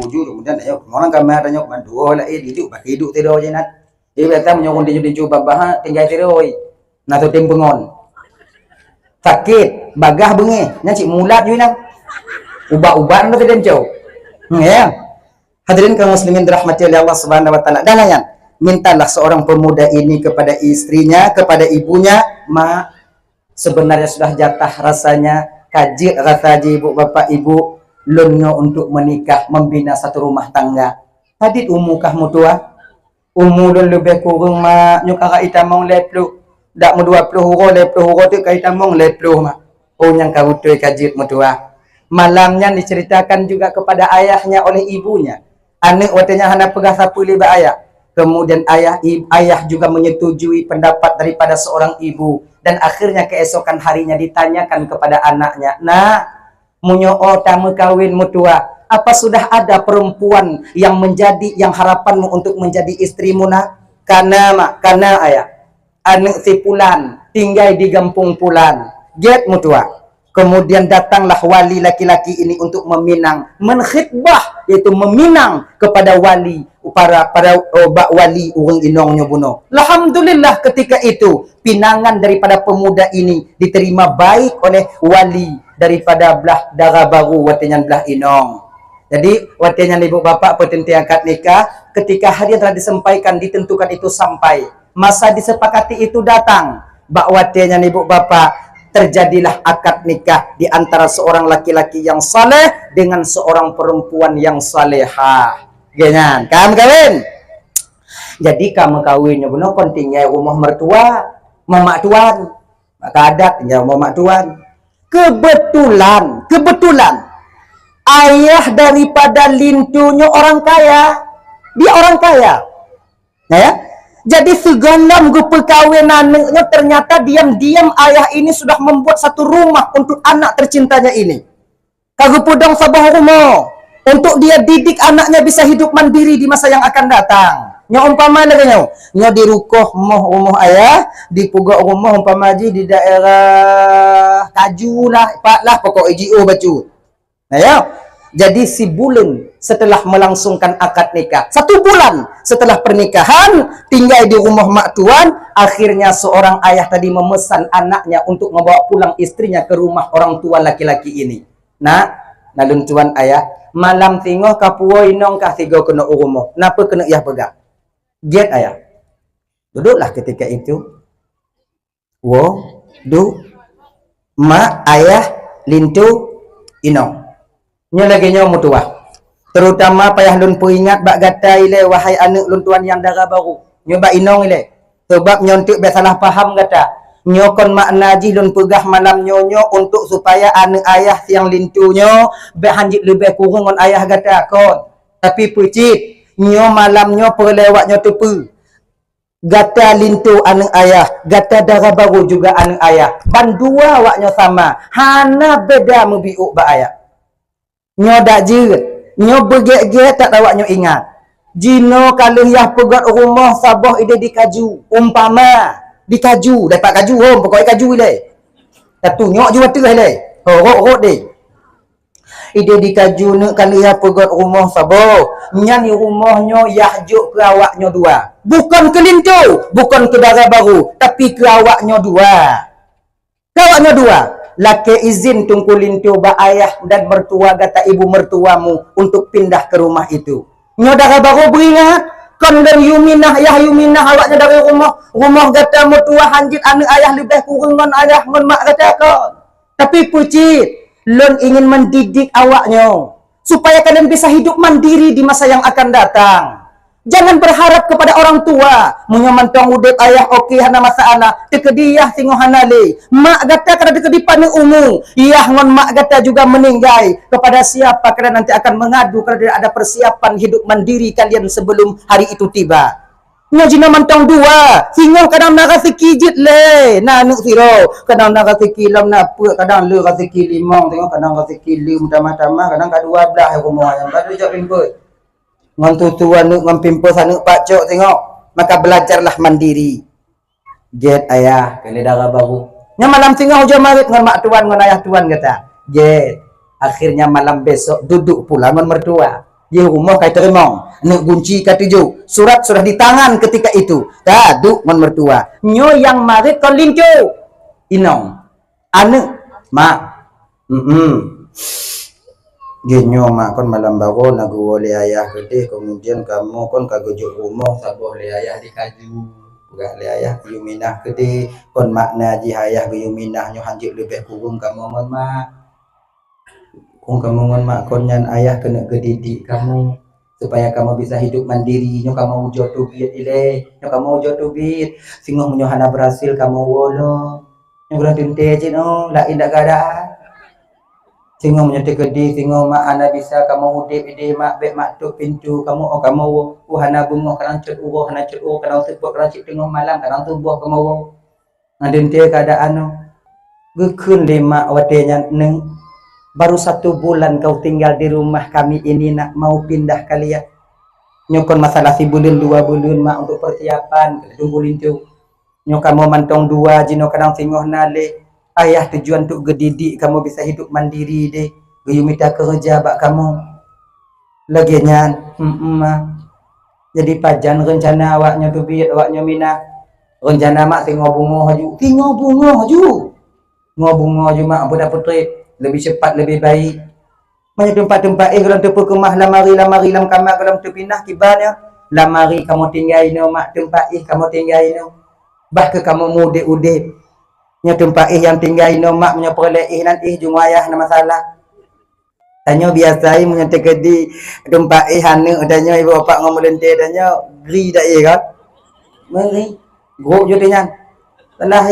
kemudian ayo orang kamar tanya bantu lah itu bagi hidup tidur je nat. Dia biasa menyokong tincu babah tinggal tidur. Nah tu tim pengon. Sakit bagah bengi nya cik mulat je nang. Ubah-ubah tu tincu. Ya. Hadirin kaum muslimin dirahmati oleh Allah Subhanahu wa taala. Dan mintalah seorang pemuda ini kepada istrinya, kepada ibunya, "Ma, sebenarnya sudah jatah rasanya kaji rasa ibu bapak ibu lunyo untuk menikah membina satu rumah tangga. Hadit umukah mutua? Umu lun lebih kurang ma nyukara itamong leplu. Dak mu 20 euro leplu euro tu kai tamong leplu ma. Oh yang kau tu kaji mutua. Malamnya diceritakan juga kepada ayahnya oleh ibunya. Anak watanya hana pegah sapu liba ayah. Kemudian ayah juga menyetujui pendapat daripada seorang ibu. Dan akhirnya keesokan harinya ditanyakan kepada anaknya. Nah, munyo tamu kawin mutua. Apa sudah ada perempuan yang harapanmu untuk menjadi istrimu nak? Karena ayah. Anak si Pulan tinggal di Gampung Pulan. Get mutua. Kemudian datanglah wali laki-laki ini untuk menkhitbah, yaitu meminang kepada wali para wali urang inongnya buno. Alhamdulillah ketika itu pinangan daripada pemuda ini diterima baik oleh wali daripada belah darah baru watinya belah inong. Jadi watinya ibu bapak petenti akad nikah, ketika hari yang telah disampaikan ditentukan itu sampai masa disepakati itu datang, bak watinya ibu bapak terjadilah akad nikah di antara seorang laki-laki yang saleh dengan seorang perempuan yang salehah. Ganyan, kamu kawin. Jadi kamu kawinnya benar pentingnya rumah mertua, mamak tuan. Maka adat tinggal mamak tuan. Kebetulan ayah daripada lintunya orang kaya. Dia orang kaya. Ya? Jadi segalam ke perkawinannya ternyata diam-diam ayah ini sudah membuat satu rumah untuk anak tercintanya ini. Kagak podong sabah rumah untuk dia didik anaknya bisa hidup mandiri di masa yang akan datang. Nya umpama lagi nya di rukoh rumah ayah, di pugak rumah umpama haji di daerah Kaju lah, pak lah pokok IGO bacu. Nah ya, jadi si bulan setelah melangsungkan akad nikah, 1 bulan setelah pernikahan, tinggal di rumah mak tuan, akhirnya seorang ayah tadi memesan anaknya untuk membawa pulang istrinya ke rumah orang tua laki-laki ini. Nah, nalun tuan ayah, malam tingoh kapuo inong kasigo kena rumah. Napa kena ia pegang? Get ayah. Duduklah ketika itu. Mak, ayah, lintu, inong. Nya lagi nyaw mutua. Terutama payah lun peringat bak gata ile wahai anak lun tuan yang darah baru. Nyo bak inong ile. Sebab nyontuk be salah paham kata. Nyo kon makna ji lun pegah malam nyonyo untuk supaya anak ayah yang lintunyo be hanjit lebih kurang on ayah kata kon. Tapi pucit nyo malam nyo perlewat nyo tepu. Gata lintu anak ayah, gata darah baru juga anak ayah. Bandua waknyo sama. Hana beda mebiuk ba ayah. Nyo dak jerit, nyo begek-gek tak awak nyo ingat. Jino kalau yah pegat rumah sabah ide di Kaju, umpama di Kaju, dapat Kaju hom pokoknya Kaju ile. Satu nyok juga tu ile. Horok deh. Ide di Kaju ne kalau yah pegat rumah sabah, nyan rumahnya yah juk ke awaknya dua. Bukan ke lintu, bukan ke darah baru, tapi ke awaknya dua. Ke awaknya dua. Laki izin tungku lintu ba ayah dan mertua gata ibu mertuamu untuk pindah ke rumah itu. Nyo darah baru beringat kon dan yuminah awaknya dari rumah gata mertua hanjit anak ayah lebih kurang ngon ayah ngon mak gata kon. Tapi pucit lon ingin mendidik awaknya supaya kalian bisa hidup mandiri di masa yang akan datang. Jangan berharap kepada orang tua. Munyo mantong udep ayah okey hana masalah. Tekediah singo hanale. Mak gata kada tekedi pane umum. Iyah ngon mak gata juga meninggal. Kepada siapa kalian nanti akan mengadu kalau tidak ada persiapan hidup mandiri kalian sebelum hari itu tiba. Ngajina mantong dua. Singo kadang nak sekijit le. Nanuk siro. Kadang nak sekilam napa. Kadang le seki limong. Tengok kadang seki lim tamah-tamah. Kadang kadua belah rumah yang baru jauh rimbut. Ngon tutu anu ngon pimpus anu pak cok tengok, maka belajarlah mandiri. Jet ayah kali darah baru. Nya malam tengah hujan marit ngon mak tuan ngon ayah tuan kata. Jet akhirnya malam besok duduk pula ngon mertua. Di rumah kai teremong, nek kunci ka tujuh. Surat sudah di tangan ketika itu. Duduk ngon mertua. Nyo yang marit kon lincu. Inong. Anu mak. Genyo mak kon malam baru nagu oleh ayah gede, kemudian kamu kon kagujuk rumah saboh oleh ayah di Kaju, gak oleh ayah yuminah gede, kon makna ji ayah yuminah nyo hanjik lebih kurung kamu ngon mak, kamu ngon mak kon nyan ayah kena gedidik kamu supaya kamu bisa hidup mandiri. Nyo kamu ujo tubit ile, nyo kamu ujo tubit, singoh nyo hana berhasil kamu wolo, nyo kurang tinte cino, lah indak keadaan. Singo menyetik gede, singo mak ana bisa kamu udip ide mak bek mak tu pintu kamu kamu hana bungo kadang cut uwo hana cut uwo kadang sebut kadang cip tengok malam kadang tubuh kamu ngadin dia keadaan gekun lima wadenya neng baru 1 bulan kau tinggal di rumah kami ini nak mau pindah kalian nyokon masalah si bulan 2 bulan mak untuk persiapan tunggu lintu nyok kamu mantong 2 jino kadang singoh nale. Ayah tujuan untuk gedidik kamu bisa hidup mandiri deh. Gayu minta kerja bak kamu. Laginya, jadi pajan rencana awaknya tu biar awaknya mina. Rencana mak tengok bunga haju. Tengok bunga haju. Ngobungo haju mak apa dapat trip. Lebih cepat lebih baik. Banyak tempat-tempat kalau tu kemah lamari lam kamar kalau tu pindah kibarnya. Lamari kamu tinggal ino mak tempat kamu tinggal ino. Bah ke kamu mude-ude. Nya tempat yang tinggal ino mak punya perleh nanti jung ayah na masalah. Tanya biasa punya tegedi tempat hanu tanya ibu bapak ngomolente tanya gri dak kan. Mari. Gro jo tanya. Salah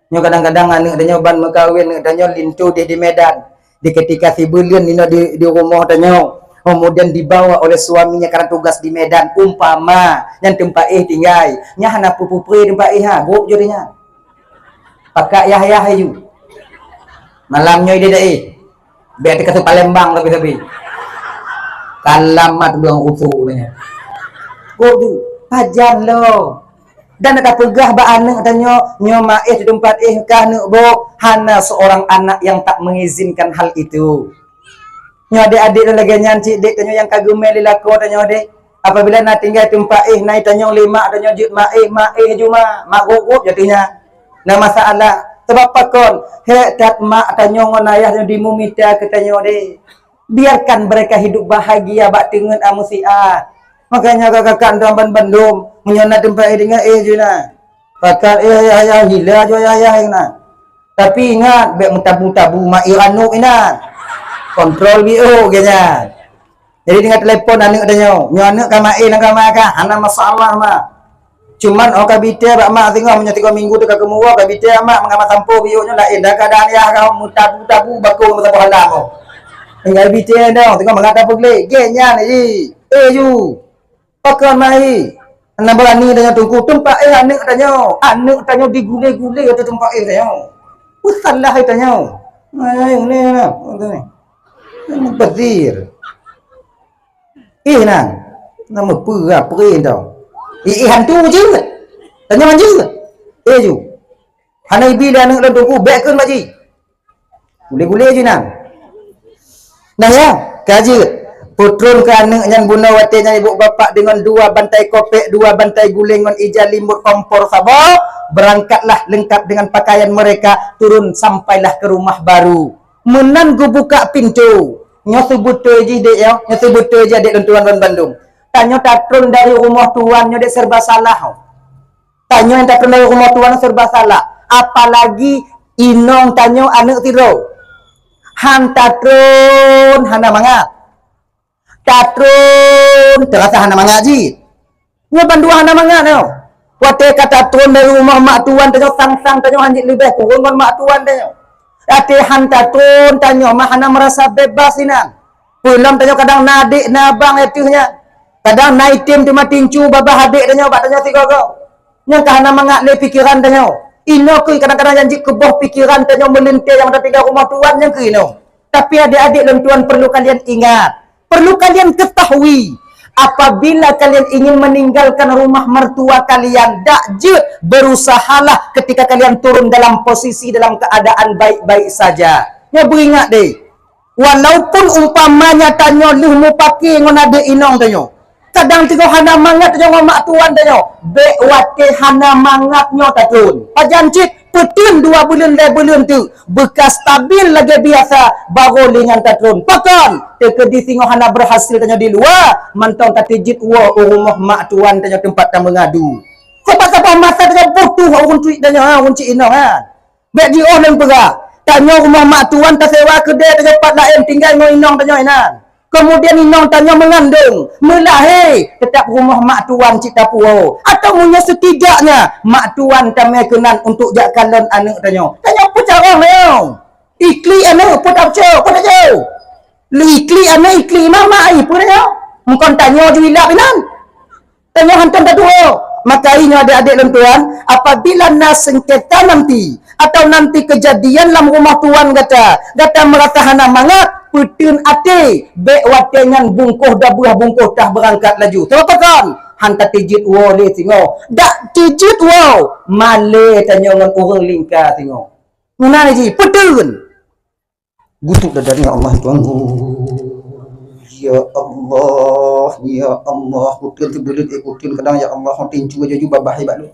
nya kadang-kadang anu tanya ban makawin tanya lintu di Medan. Di ketika si bulan ino di rumah tanya kemudian dibawa oleh suaminya karena tugas di Medan, umpama yang tempat tinggal nya hana pupupri tempat ha gop jadinya pakai Yahya hayu malamnya dia dah biar dekat Palembang tapi kalamat buang usunya gop tu pajan lo dan ada pegah ba anak tanya nyo maeh di tempat kah nak bo hana seorang anak yang tak mengizinkan hal itu. Nyo adik-adik dan lagi nyanci dek tanyo yang kagum meli lako tanyo dek apabila nak tinggal tempat naik tanyo lima tanyo jut maeh juma mak gop jadinya nah masalah sebab pakon he tat mak tanyo ngon ayah tanyo dimumita ke tanyo dek biarkan mereka hidup bahagia bak dengan amusiat makanya kakak dalam bandum menyona tempat dengan juna pakal ayah gila jo ayah na tapi ingat bek mutabu-tabu mak iranu ina kontrol bio kayaknya. Jadi dengan telepon anak tanya, anak kama nang kama ka, ana masalah mak. Cuman oka bite bak mak tengok punya 3 minggu tu ka kemuwa ka bite mak mengamat sampo bio nya lain dah keadaan ya kau mutabu-tabu bakung masa halam. Tinggal bite dah tengok mengata pegle. Kayaknya ni ju. Pakon mai. Ana berani tanya tunggu tempat anak tanya digule-gule ke tempat tanya. Usalah tanya. Yang ni nah. Bezir. Nang. Nama pura perin tau. Hantu je. Tanya manja. Ju. Hana ibi dah nak tunggu back kan maji. Gule-gule je nang. Nah ya, kaji. Putron ke anak yang guna watenya ibu bapak dengan 2 bantai kopek, 2 bantai guling dengan ijal limut kompor sabar. Berangkatlah lengkap dengan pakaian mereka turun sampailah ke rumah baru. Menan gu buka pintu. Nyo sebut je dek ya, nyo sebut je dek tuan Bandung. Tanyo tatrun dari rumah tuan nyo dek serba salah. Tanyo yang tatrun dari rumah tuan serba salah. Apalagi inong tanyo anak tiro. Han tatrun hana mangat. Tatrun terasa hana mangat ji. Nyo bandu hana mangat no. Wate kata tatrun dari rumah mak tuan tanyo sang-sang tanyo hanjit lebih kurang dengan mak tuan tanyo. Ate hantatun tanyo mahana merasa bebas ina. Pulang tanyo kadang nadik nabang etuhnya. Kadang naik tim cuma tincu babah adik tanyo bak tanyo tiga kau. Nya kahana mangak le pikiran tanyo. Ino kui kadang-kadang janji keboh pikiran tanyo melintir yang ada 3 rumah tuan yang kui no. Tapi adik-adik dan tuan perlu kalian ingat, perlu kalian ketahui. Apabila kalian ingin meninggalkan rumah mertua kalian, dakje berusahalah ketika kalian turun dalam posisi dalam keadaan baik-baik saja. Ya beringat deh. Walaupun umpamanya tanyo lih mu pakai ngon ade inong tanyo. Kadang tiga hana mangat tanyo ngom mak tuan tanyo. Be wate hana mangat nyo tatun. Pajancit petin 2 bulan le bulan tu. Bekas stabil lagi biasa baru dengan tatun. Pakon teke di singo hana berhasil tanyo di luar. Mantong tatijit wa rumah mak tuan tanyo tempat tam mengadu. Sebab masa tanyo butuh untuk tanyo untuk inong Be di orang pera. Tanyo rumah mak tuan tak sewa kedai tanyo tempat lain tinggal ngo inong tanyo inan. Kemudian inong tanyo mengandung, melahir tetap rumah mak tuan cita puau. Atau punya setidaknya mak tuan kami kenan untuk jak kalon anak tanyo. Tanyo apa cara leo? Ikli anak apa tak jauh, apa tak jauh? Ikli anak ikli mama ai pun tanyo. Mungkin tanyo juilap inan. Tanyo hantam tak tuau. Maka ini adik-adik dan tuan, apabila nas sengketa nanti atau nanti kejadian dalam rumah tuan kata merasa hana mangat putin ate be watengan bungkuh dah buah bungkuh dah berangkat laju. Kenapa kan? Hanta tijit wo le tingo. Dak tijit wo male tanyo ngan orang lingkar tingo. Ngana ji putin. Gutuk dah dari Allah tuan. Ya Allah, putin tu boleh ikutin kadang ya Allah tinju aja juga bahaya balu.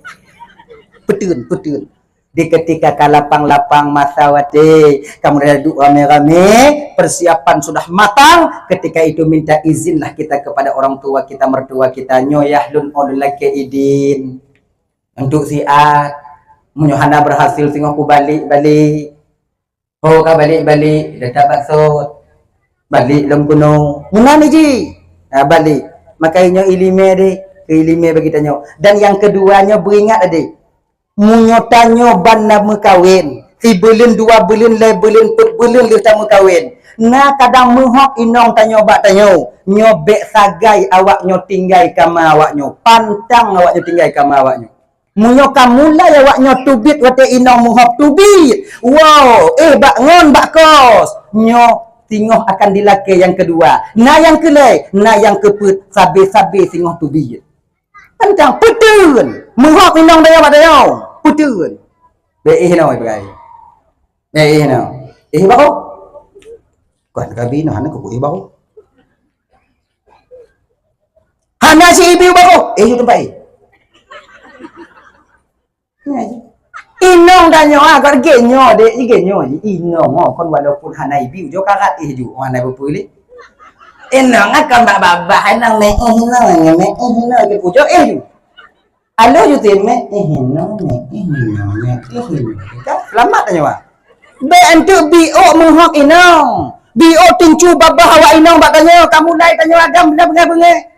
Putin. Di ketika kalapang-lapang masa wate kamu ada doa rame-rame persiapan sudah matang ketika itu minta izinlah kita kepada orang tua kita mertua kita nyoyahlun olulake idin untuk siat menyohana berhasil singgoku balik oh ka balik dah bakso balik dalam gunung mana ji balik makanya ilime deh ilime bagi tanyo dan yang keduanya beringat adik munyotanyo ban nak mekawin si bulan 2 bulan le bulan 4 bulan kita mekawin Na kadang muhok inong tanyo bak tanyo. Nyobek sagai awak nyo tinggai kama awak nyo. Pantang awak nyo tinggai kama awak nyo. Munyo kamulai awak nyo tubit wate inong muhok tubit. Wow, bak ngon bak kos. Nyo tingoh akan dilake yang kedua. Na yang kelai, na yang keput sabe-sabe singoh tubit. Pantang putun. Muhok inong daya bak tanyo. Putun. No ibai. No. Bako. Kan gabi no hana ko bako. Hana si ibu bako. Yung tempat Inong danyo agak genyo de genyo inong kon walaupun hana ibu jo kakat ju hana bepuli. Inong akan babah nang me ke pujo ju. Alo ju tin me inong kan selamat danyo ah. Be antu bio menghok inong. Bio tincu babah awak inong bak danyo kamu lai danyo agam benar-benar.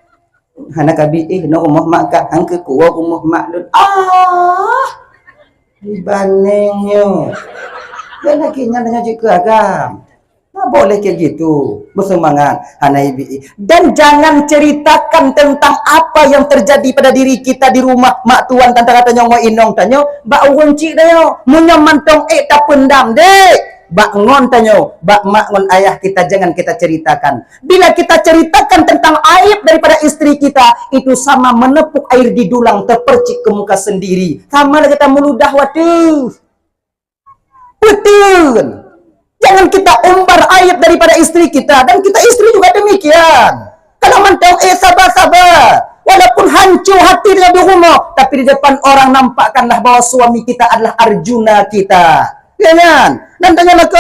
Hana kabi no rumah mak ka angke ku rumah mak dun dibandingnya dan lagi nyatanya juga agam nah boleh kayak gitu bersemangat hana ibi dan jangan ceritakan tentang apa yang terjadi pada diri kita di rumah mak tuan tante katanya ngo inong tanyo bak unci dayo munya mantong tak pendam dek bak ngon tanyo, bak mak ngon ayah kita jangan kita ceritakan. Bila kita ceritakan tentang aib daripada istri kita, itu sama menepuk air di dulang terpercik ke muka sendiri. Sama lah kita meludah waduh. Betul. Jangan kita umbar aib daripada istri kita dan kita istri juga demikian. Kalau mantau sabar-sabar. Walaupun hancur hati dia di rumah, tapi di depan orang nampakkanlah bahwa suami kita adalah Arjuna kita. Jangan. Dan tanya lagi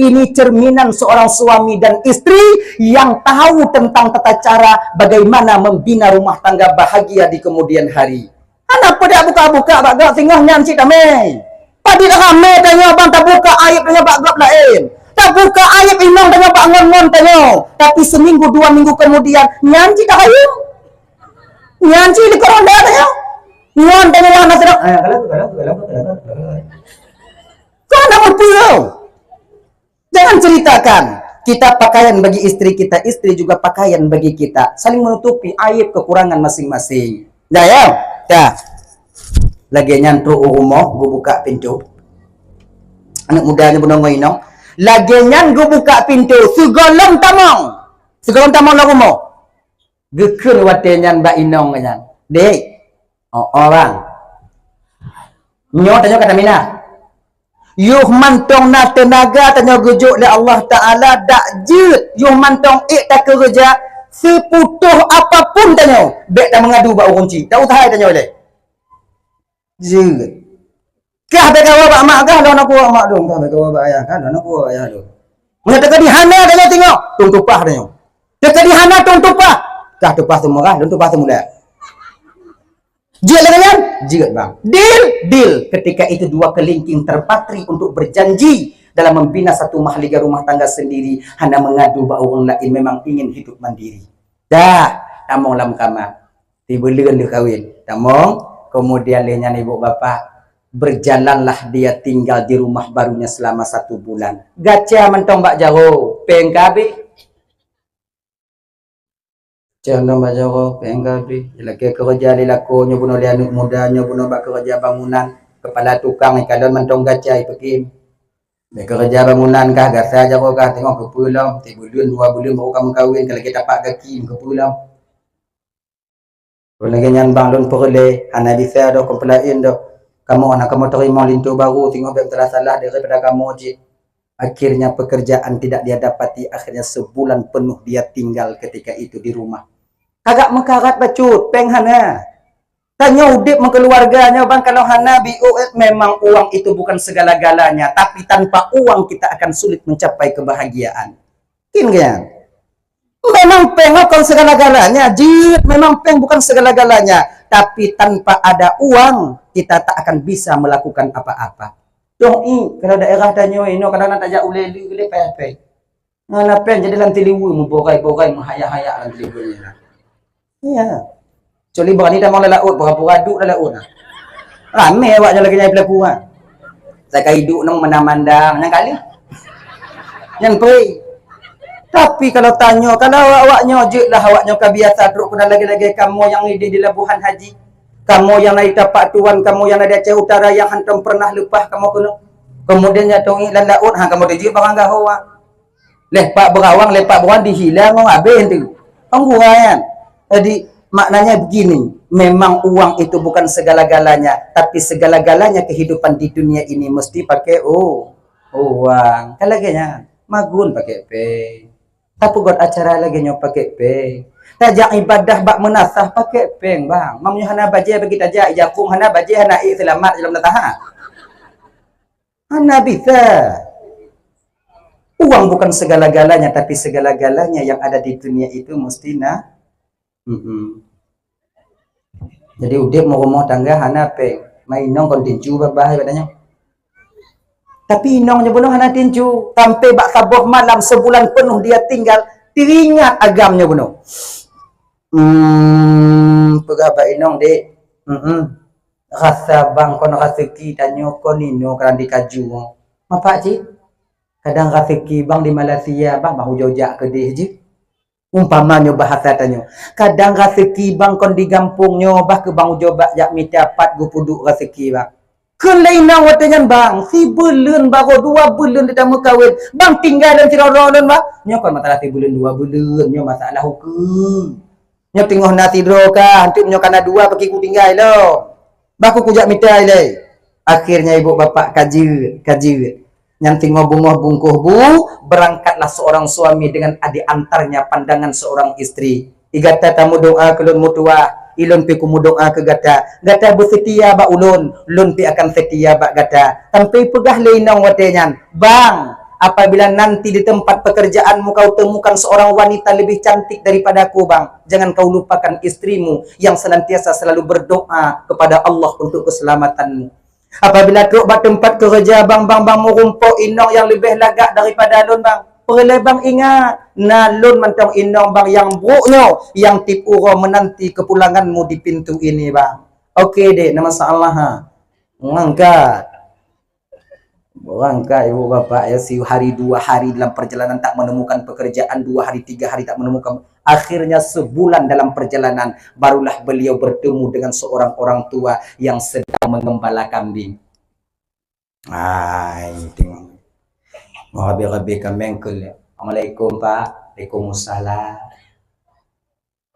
ini cerminan seorang suami dan istri yang tahu tentang tata cara bagaimana membina rumah tangga bahagia di kemudian hari. Kenapa dia buka-buka bagak singoh nyanci kami? Padi dah rame tanya bang tak buka aib tanya bagak lain. Tak buka aib inong tanya bak ngon-ngon tanya. Tapi seminggu 2 minggu kemudian nyanci dah aib. Nyanci di koronda tanya. Ngon tanya yang nasrok. Jangan ceritakan kita pakaian bagi istri kita, istri juga pakaian bagi kita, saling menutupi aib kekurangan masing-masing. Dah ya, dah. Lagi nyantru rumah, gue buka pintu. Anak mudanya bunong inong. Lagi nyan gue buka pintu, segolong tamong lah rumah. Gekun watenyan mbak inong kanyan. Dek, orang. Nyo tanya kata mina. Yuh mantong na tenaga tanya gujuk le Allah Ta'ala dak jut. Yuh mantong tak kerja seputuh apapun tanya. Bek dah mengadu bak kunci. Tak utai tanya oleh. Jut. Kah bek kawa bak mak kah don aku mak dong. Kah bek kawa bak ayah kah don aku ayah dong. Mengatakan di hana tanya tengok. Tung tupah tanya. Dekat di hana tung tupah. Kah tupah semua kah? Don tupah semula. Jil dengan jil bang. Deal. Ketika itu dua kelingking terpatri untuk berjanji dalam membina satu mahliga rumah tangga sendiri. Hana mengadu bahawa orang lain memang ingin hidup mandiri. Dah, tamong lam kamar. Tiba leun dia kahwin. Tamong, kemudian lehnya ibu bapa berjalanlah dia tinggal di rumah barunya selama 1 bulan. Gacha mentong bak jauh, pengkabe. Jangan baca kau penggabi. Lagi kerja di laku nyobuno lianuk muda nyobuno bak kerja bangunan kepala tukang ikan mentong gacai pekim. Bak kerja bangunan kah gasa aja kau kah tengok ke pulau 3 bulan 2 bulan baru kamu kahwin kalau kita pak kaki ke pulau. Kalau lagi nyan bang lon perle ana bisa do komplain do. Kamu terima lintu baru tengok bak telah salah daripada kamu je. Akhirnya pekerjaan tidak dia dapati, akhirnya sebulan penuh dia tinggal ketika itu di rumah. Agak mengkarat bacut, peng hana. Tanya udip keluarganya bang, kalau hana BOS memang uang itu bukan segala-galanya, tapi tanpa uang kita akan sulit mencapai kebahagiaan. Kan? Memang peng bukan segala-galanya, jid, memang peng bukan segala-galanya, tapi tanpa ada uang kita tak akan bisa melakukan apa-apa. Dong kalau daerah tanya ini kadang-kadang tak jauh leli pe. Ngana pen jadi lanti liwu memborai-borai menghaya-haya lanti liwunya. Iya. Coli berani dah mau lelaut, pura-pura duk lelaut. Rame awaknya lagi nyai pelaku ah. Saya kai duk nang menamandang, nang kali. Yang pei. Tapi kalau tanya, kalau awaknya je lah awaknya kebiasa teruk kena lagi-lagi kamu yang hidup di Labuhan Haji. Kamu yang naik tapak tuan, kamu yang ada Aceh Utara yang hantam pernah lepas kamu kena. Kemudian jatuh lan laut, kamu dijik barang gahawa. Lepak berawang, lepak berawang dihilang orang habis tu. Kan? Jadi maknanya begini, memang uang itu bukan segala-galanya, tapi segala-galanya kehidupan di dunia ini mesti pakai uang. Kalau lagi magun pakai pay. Tapi buat acara lagi nyo pakai peng. Tajak ibadah bak menasah pakai peng bang. Mamnya hana baje bagi tajak jakung hana baje hana selamat dalam nataha. Hana bisa. Uang bukan segala-galanya, tapi segala-galanya yang ada di dunia itu mesti Jadi udah mau rumah tangga hana peng. Main nong kon tinju bahaya katanya. Tapi inongnya bunuh hana tinju sampai bak sabuh malam sebulan penuh dia tinggal teringat agamnya bunuh. Pegabak inong dek. Rasa bang kon rezeki tanyo kon ino kan dikaju. Apa cik? Kadang rezeki bang di Malaysia bang hujau-jak ke deh je. Umpamanya bahasa tanyo. Kadang rezeki bang kon di kampungnya bah ke bang hujau bak jak mitapat gu puduk rezeki bang. Kelainan watangan bang, si bulan baru 2 bulan dia tamu kahwin. Bang tinggal dalam sirorolon bang. Nyo kan masalah 3 bulan 2 bulan, nyo masalah hukum. Nyo tengok nasi droga, hantu nyo kana 2 pergi ku tinggal lo. Baku kujak mitai le. Akhirnya ibu bapak kaji. Nyanti ngobong bungkuh bu, berangkatlah seorang suami dengan adik antarnya pandangan seorang istri. Igata tamu doa kelun mutua. Ilun pi kumu doa ke gata bersetia bak ulun pi akan setia bak gata sampai pegah leinang watenyan bang apabila nanti di tempat pekerjaanmu kau temukan seorang wanita lebih cantik daripada aku bang jangan kau lupakan istrimu yang senantiasa selalu berdoa kepada Allah untuk keselamatanmu. Apabila ke tempat kerja bang mau rumpuk inong yang lebih lagak daripada lun bang perle bang ingat nalun mentong inong bang yang buruknya yang tip uro menanti kepulanganmu di pintu ini bang. Okey dek, nama masalah berangkat ibu bapak ya si hari 2 hari dalam perjalanan tak menemukan pekerjaan 2 hari 3 hari tak menemukan akhirnya sebulan dalam perjalanan barulah beliau bertemu dengan seorang orang tua yang sedang mengembala kambing. Tengok Rabi kamengkel. Assalamualaikum Pak. Waalaikumsalam.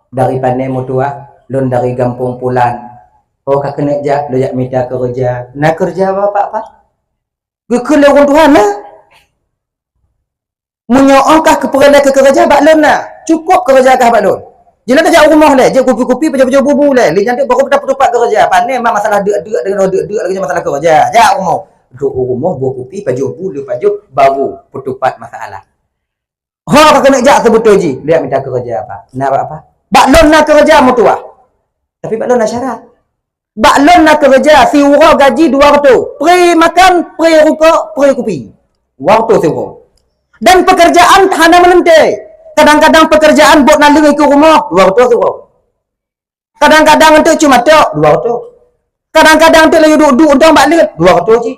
Dari panemu tua, lon dari kampung pulan. Oh kak kena jak, lo jak minta kerja. Nak kerja apa Pak? Gekele orang Tuhan lah. Menyoongkah keperluan ke kerja Pak lon nak. Cukup kerja kah Pak lon. Jangan kerja rumah le, je kopi-kopi pejabat bubu le. Li nanti baru dapat tempat kerja. Pandai memang masalah dek-dek dengan dek-dek lagi masalah kerja. Jak rumah. Duduk rumah, buah kopi, baju bulu, baju baru, petupat masalah. Kau kena jak sebetul je. Dia minta kerja apa? Nak apa? Baklon nak kerja mutua. Tapi baklon nak syarat. Baklon nak kerja, si urau gaji 200. Pre makan, pre rokok, pre kopi. Waktu si urau. Dan pekerjaan hana menentu. Kadang-kadang pekerjaan buat nalung ke rumah, 200 si urau. Kadang-kadang untuk cuma tok, 200. Kadang-kadang untuk lagi duduk untuk baklon, 200 je.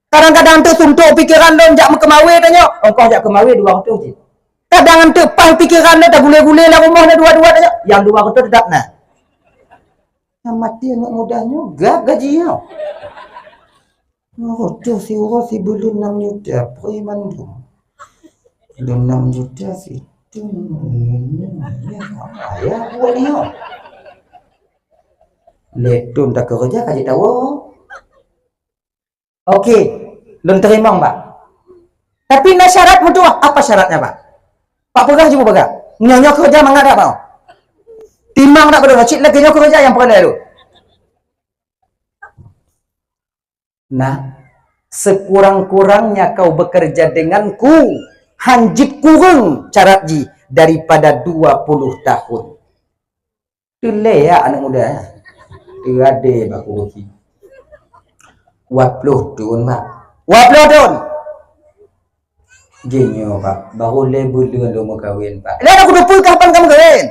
Kadang-kadang tu suntuk pikiran lo jak kemawe tanya. Engkau jak kemawe 200 je. Kadang tu pas pikiran lo tak gule-gule lah rumah dah dua-dua tanya. Yang 200 tetap nah. Yang mati anak mudahnya gap gaji nya. Oh, tu si urus si belum 6 juta preman tu. Belum 6 juta si tu. Ya, buat ni. Letun tak kerja kasih tahu. Okey, belum terima Pak. Tapi nak syarat mutua. Apa syaratnya Pak? Pak pegah cuba pegah. Nyonya kerja mangga tak Pak? Timang tak pada cik lagi nyonya kerja yang pernah tu. Nah, sekurang-kurangnya kau bekerja denganku, hanjit kurang syarat ji daripada 20 tahun. Tu ya anak muda. Tu ada baku rugi. 20 tahun Pak. 20 tahun. Jinyo Pak. Baru bulan lu mau kahwin Pak. Lalu aku tupu kapan kamu kahwin?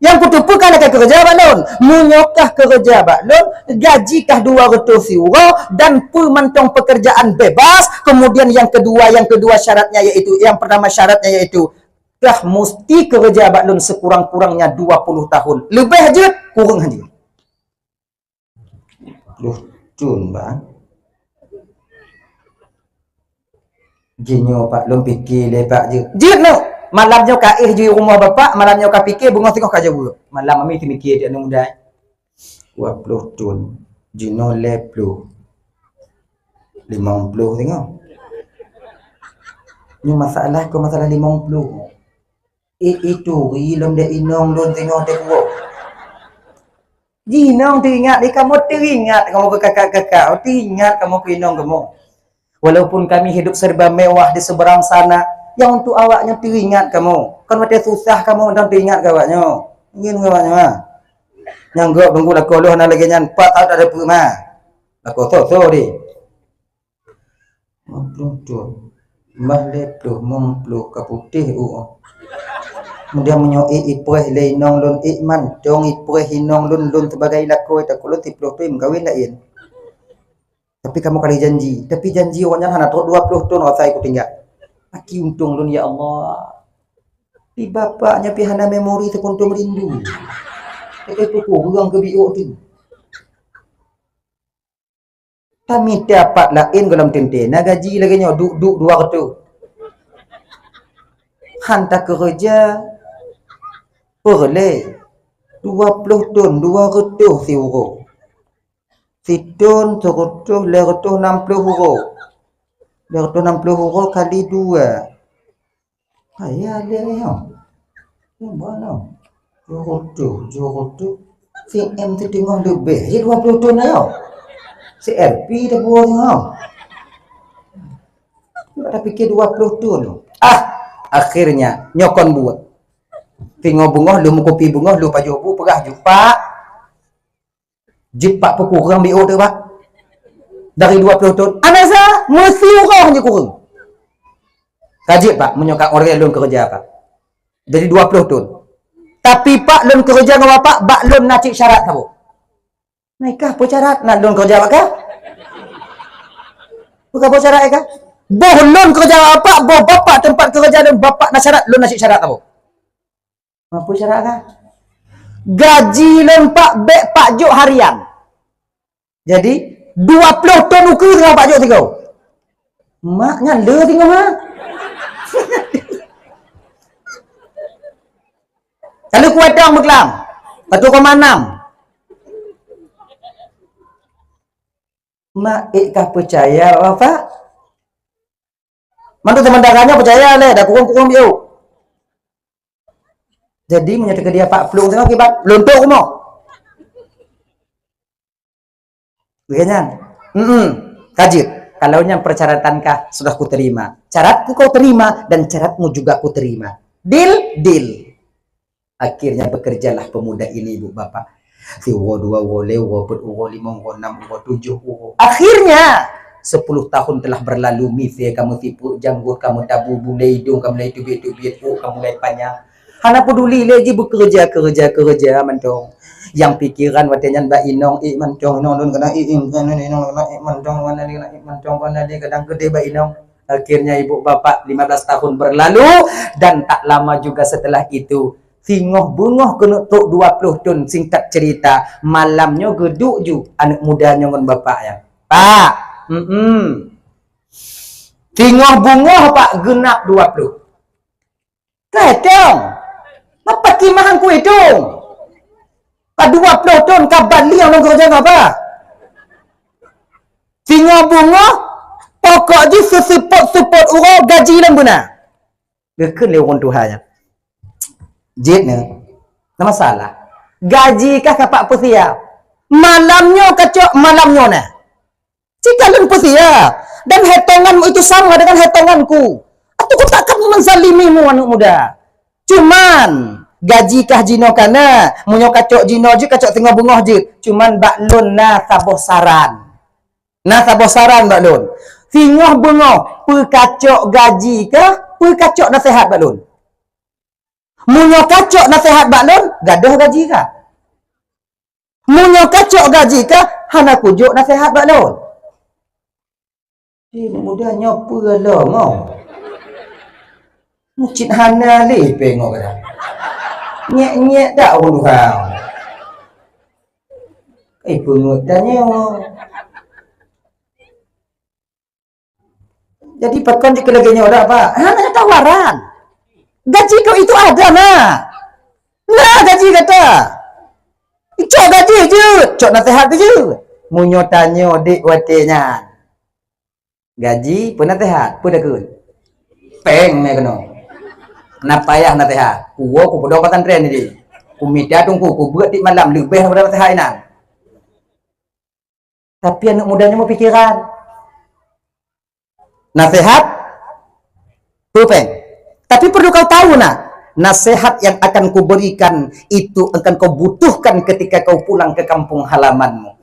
Yang aku tupu kan akan kerja Pak Lon. Munyokah kerja Pak Lon. Gajikah 200 euro. Dan pemantong pekerjaan bebas. Kemudian yang kedua syaratnya yaitu. Yang pertama syaratnya yaitu. dah mesti kerja baklun sekurang-kurangnya 20 tahun. Lebih aja, kurang aja. Loh, cun bang. Jinyo pak lum fikir lepak je. Jit no. Malamnya kaih di rumah bapak, malamnya ka fikir bunga tengok ka jauh. Malam kami mikir dia nang dai. 20 tahun. Jinyo leplu. 50 tengok. Ni masalah ko masalah 50. Itu ilom dia inong lon tengok dia gua. Jinong teringat di kamu teringat kamu ke kakak-kakak, teringat kamu ke inong kamu. Walaupun kami hidup serba mewah di seberang sana, yang untuk awaknya teringat kamu. Kan macam susah kamu dan teringat awaknya. Ingin awaknya. Yang gak tunggu lah koloh nak lagi nyan 4 tahun ada puma. Aku so di. Mamplu. Mahlep tu mumplu kaputih kemudian menyoi ipreh leinong lun ikman dong ipreh hinong lun sebagai lakoi tak kulun tiploh pim kawin lain. Tapi kamu kali janji, tapi janji orangnya hana 20 tahun rasa aku tinggal. Aki untung lun ya Allah. Pi bapaknya pi hana memori sekuntum rindu. Itu kurang ke biok tu. Kami dapat lain dalam tentena gaji lagi nya duk 200. Hantar kerja boleh 20 tahun 200 si euro. Sidon 100 260 euro. 260 euro kali 2. Ayah dia ni ha. Mana? 200 CM tu tengok lebih. Jadi 20 tahun ayo. CRP dah buat tengok. Tak fikir 20 tahun. Akhirnya nyokon buat. Tengok bunga lu kopi bunga lu paju bu perah jumpa. Jipak kurang BO tu pak. Dari 20 tahun. Anasa mesti orang je kurang. Kaji pak menyokak orang yang kerja pak. Jadi 20 tahun. Tapi pak lun kerja dengan bapak, bak lun nak cik syarat kamu. Naikah apa syarat nak lun kerja pak kah? Bukan apa syarat kah? Boh lun kerja bapak, boh bapak tempat kerja dan bapak nak syarat lun nak cik syarat kamu. Apa syarat kah? Gaji lun pak bek pak juk harian. Jadi 20 tahun ukur dengan pak juk tinggal. Maknya le tinggal mah. Kalau kuat dang beklam 1,6. Mak kah percaya apa? Mantu teman dagangnya percaya le, dah kurang-kurang biu. Jadi menyatakan dia Pak Plung tengok kibat lontok rumah. Begini. Kaji. Kalau yang persyaratankah sudah ku terima. Syaratku kau terima dan syaratmu juga ku terima. Deal. Akhirnya bekerjalah pemuda ini ibu bapak. Si wo 2 wo le wo 4 wo 5 wo 6 wo 7 wo. Akhirnya 10 tahun telah berlalu. Mifir kamu tipu janggut kamu tabu bulai hidung kamu lai tubit kamu lai panjang. Hana peduli lagi bekerja mentong. Yang pikiran watenya mbak inong mentong non kena mentong mana dia kadang gede mbak inong. Akhirnya ibu bapak 15 tahun berlalu dan tak lama juga setelah itu Tingoh bungoh kena tok 20 tahun singkat cerita malamnya geduk ju anak mudanya dengan bapaknya. Pak, Tingoh bungoh pak genap 20. Kadang apa kimahan ku itu? Ka 20 tahun kabar liang nang kerja apa? Tingoh bungoh pokok je support orang gaji lang guna. Dekat lewon Tuhannya. Jitnya, tak masalah. Gaji kah kapak persiap? Malamnya kacok malamnya nah. Jika lun persiap dan hitunganmu itu sama dengan hitunganku, aku takkan menzalimimu anak muda. Cuman gaji kah jino kana, munyo kacok jino je kacok tengah bungoh je. Cuman bak lun na saboh saran. Na saboh saran bak lun. Tengah bungoh perkacok gaji kah, perkacok nasihat bak lun. Munyo kacok nasihat baklon, gaduh gaji kah? Munyo kacok gaji kah? Hana kujuk nasihat baklon. Mudah nyopa lah mau. Cik hana le pengok dah. Nyek-nyek dak orang. Pengut tanya. Jadi pakon di keleganya orang apa? Hanya tawaran. Gaji kau itu ada nah. Nah gaji kata. Cok gaji je. Cok nasihat je. Munyo tanya dik watenya. Gaji pun nasihat. Pun dah kun. Peng ni kena. Kenapa payah nasihat? Kuo ku pedok katan tren ni. Ku minta tunggu ku buat di malam lebih daripada nasihat ini. Tapi anak mudanya mau pikiran. Nasihat peng. Tapi perlu kau tahu nak, nasihat yang akan kuberikan itu akan kau butuhkan ketika kau pulang ke kampung halamanmu.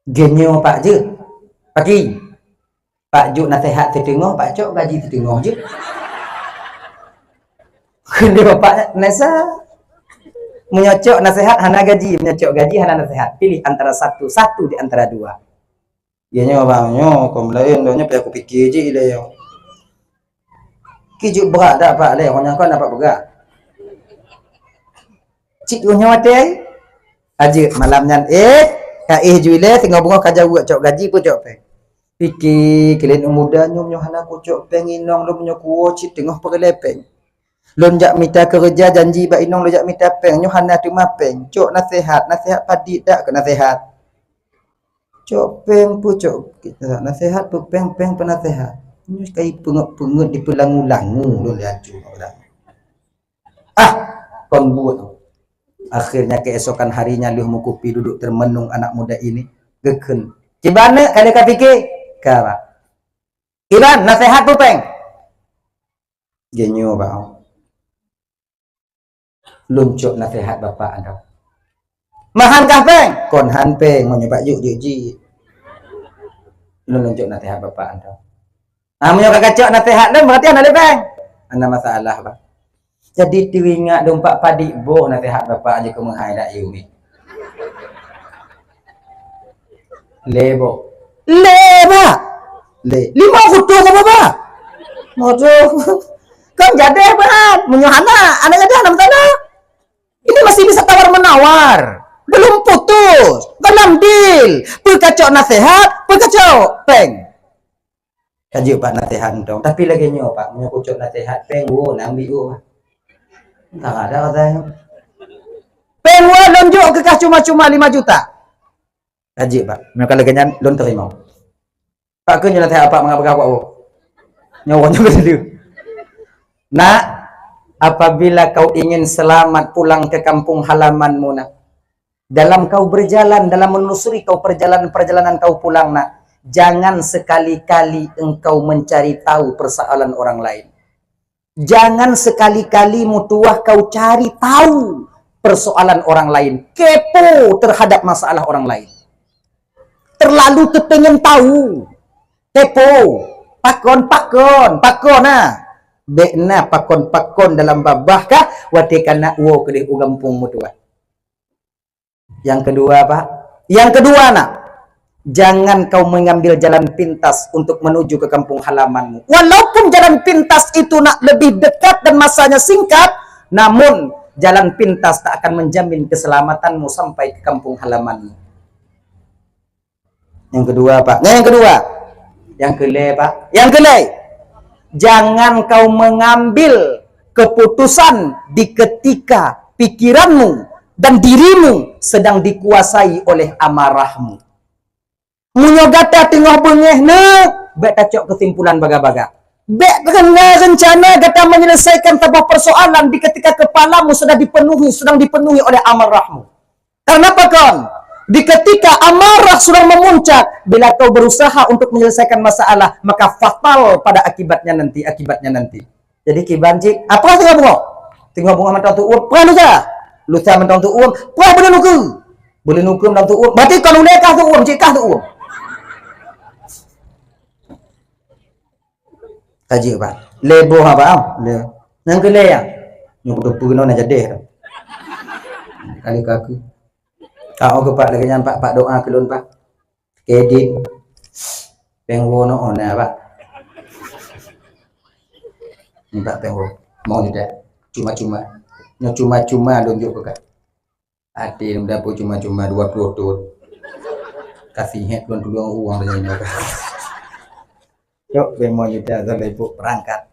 Genyo Pak Je. Pagi. Pak Juk nasihat terdengar, Pak Cok gaji terdengar je. Kena bapak nasa. Menyocok nasihat hana gaji, menyocok gaji hana nasihat. Pilih antara satu di antara dua. Ya nyo bang, nyo kau lain donya payah aku fikir je dia yo. Kijuk berat dak pak le, orang kau dapat berat. Cik dunya mati. Aje malamnya juile tengah bunga kaja buat cok gaji pun cok pe. Fikir kalian muda nyo hana aku cok penginong lo punya kuo cik tengah perlepeng. Lonjak minta kerja janji ba inong lonjak minta peng nyo hana tu mapeng. Cok nasihat padi dak ke nasihat. Cok peng pu cok kita nasihat pu peng penasihat. Ini kai pengut di pelangu-langu lo lihat orang. Kon buat. Akhirnya keesokan harinya lu mukupi duduk termenung anak muda ini geken. Cibana kada ka fikir ka. Iban nasihat pu peng. Genyo bang. Luncuk nasihat bapak anda. Mahan kah peng? Kon han peng mau nyoba yuk ji. Lu luncuk nasihat bapak anda. Menyoba kacok nasihat dan berarti anda peng. Anda masalah bang. Jadi tiwinga dompak padik boh nasihat bapak aja ke menghai dak yumi. Lebo. Lima kutu apa bapak? Mojo. Kan jadi apa? Menyohana, anak ada anak sana. Ini masih bisa tawar menawar. Belum putus, belum deal. Perkacau nasihat, perkacau peng. Kaji pak nasihat dong. Tapi lagi nyo pak, menyokocok nasihat peng. Nambi tak ada katanya. Peng lonjok kekah cuma 5 juta. Kaji pak, mereka lagi nyan lon terima. Pak ke nasihat apa mengapa kau? Nyawanya betul. Nak, apabila kau ingin selamat pulang ke kampung halamanmu nak, dalam kau berjalan, dalam menelusuri kau perjalanan kau pulang nak, jangan sekali-kali engkau mencari tahu persoalan orang lain. Jangan sekali-kali mutuah kau cari tahu persoalan orang lain. Kepo terhadap masalah orang lain. Terlalu kepengen tahu. Kepo. Pakon nah. Bekna pakon dalam babah kah watikana uo kedih ugampung mutua. Yang kedua pak, nak, jangan kau mengambil jalan pintas untuk menuju ke kampung halamanmu. Walaupun jalan pintas itu nak lebih dekat dan masanya singkat, namun jalan pintas tak akan menjamin keselamatanmu sampai ke kampung halamanmu. Yang kedua pak, yang kelai. Jangan kau mengambil keputusan di ketika pikiranmu dan dirimu sedang dikuasai oleh amarahmu. Munyogata tengah bengeh nak, bek tacok kesimpulan baga-baga. Bek kena rencana kata menyelesaikan sebuah persoalan di ketika kepalamu sedang dipenuhi oleh amarahmu. Karena apa kan? Di ketika amarah sudah memuncak, bila kau berusaha untuk menyelesaikan masalah, maka fatal pada akibatnya nanti. Jadi kibanci, apa tengah bunga mentang tu uang, pernah lusa mentang tu uang, pernah boleh nukum mentang tu uang, berarti kalau nekah tu uang, cikah tu uang. Kaji pak, lebo apa? Yang kelai ya, yang betul-betul nak jadi. Kali kaku. Kau ke pak lagi nyampak pak doa kelun pak. Kedin. Pengwono ona pak. Minta tahu. Mau tidak? Cuma-cuma. Nya cuma-cuma lunjuk ke kak. Ade muda pun cuma-cuma 20 tut. Kasih head tuan uang dari ini. Yuk, bemo kita sampai ibu berangkat.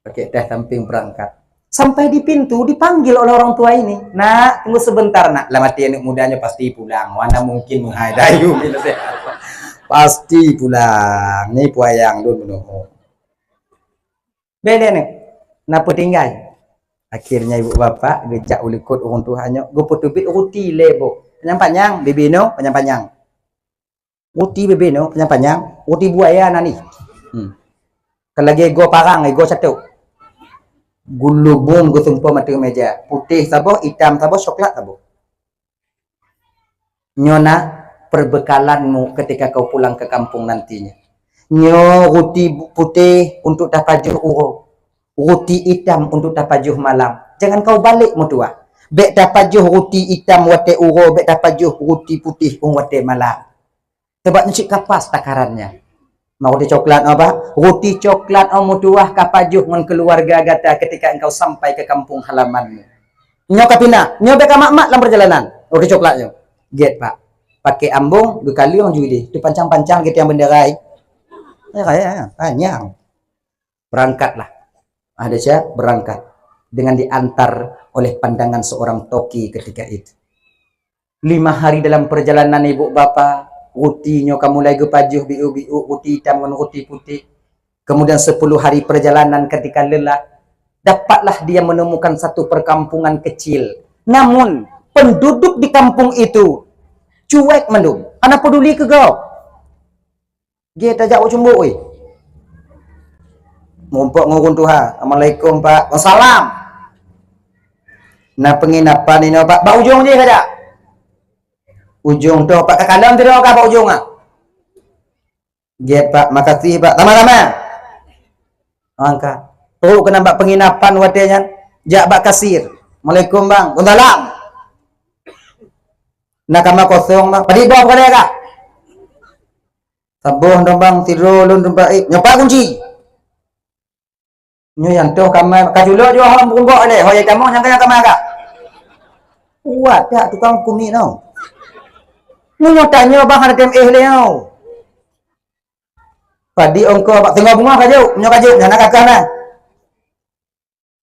Pakai teh samping berangkat. Sampai di pintu dipanggil oleh orang tua ini. Nak, tunggu sebentar nak. Lah mati anak mudanya pasti pulang. Mana mungkin menghadayu. Pasti pulang. Ini puayang dulu menunggu. Beda nih. Napa tinggal? Akhirnya ibu bapak gejak ulikut orang tuanya. Gue putubit ruti lebo. Panjang-panjang, bebeno, panjang-panjang. Ruti bebeno, panjang-panjang. Ruti buaya nani. Kalau lagi ego parang, ego satu. Gulubung gue sumpah mati meja. Putih sabo, hitam sabo, coklat sabo. Nyona perbekalanmu ketika kau pulang ke kampung nantinya. Nyo ruti putih untuk tapajuh uro. Ruti hitam untuk tapajuh malam. Jangan kau balik mutua. Bek tapajuh ruti hitam wate uro, bek tapajuh ruti putih wate malam. Sebab cik kapas takarannya. Mau roti coklat apa? Roti coklat mutua kapajuh men keluarga gata ketika engkau sampai ke kampung halamanmu. Nyo kapina, nyo bek mak-mak dalam perjalanan. Roti coklatnya. Get pak. Pakai ambung, bekali orang judi. Itu pancang-pancang gitu yang benderai. Ya kayak panjang. Berangkatlah. Ada siapa? Berangkat. Dengan diantar oleh pandangan seorang toki ketika itu. 5 hari dalam perjalanan ibu bapa. Rutinya kamu lagi pajuh biu-biu. Ruti hitam dengan ruti putih. Kemudian 10 hari perjalanan ketika lelah. Dapatlah dia menemukan satu perkampungan kecil. Namun penduduk di kampung itu cuek mendung. Anak peduli ke kau? Dia tajak cumbu oi. Ngumpuk ngurun Tuhan. Assalamualaikum Pak. Wassalam. Nah penginapan ini Pak. Pak ujung je saja. Ujung tu Pak ke kanan tu Pak ujung ah. Get Pak, makasih Pak. Tama-tama. Angkat. Tu kena Pak penginapan watenya. Jak Pak kasir. Assalamualaikum Bang. Wassalam. Nak kamar kosong Bang. Padi bawa pada kak. Sabuh dong Bang, tidur lun baik. Nyopa kunci. Nyo yang tu kamar kajulo jo hang bunggok le. Hoye kamu yang kena kamar kak. Kuat tak tukang kumi tau. Nyo tanya Bang ada tem le tau. Padi ongko Pak tengah bunga kaju, nyo kaju nak kakak nah.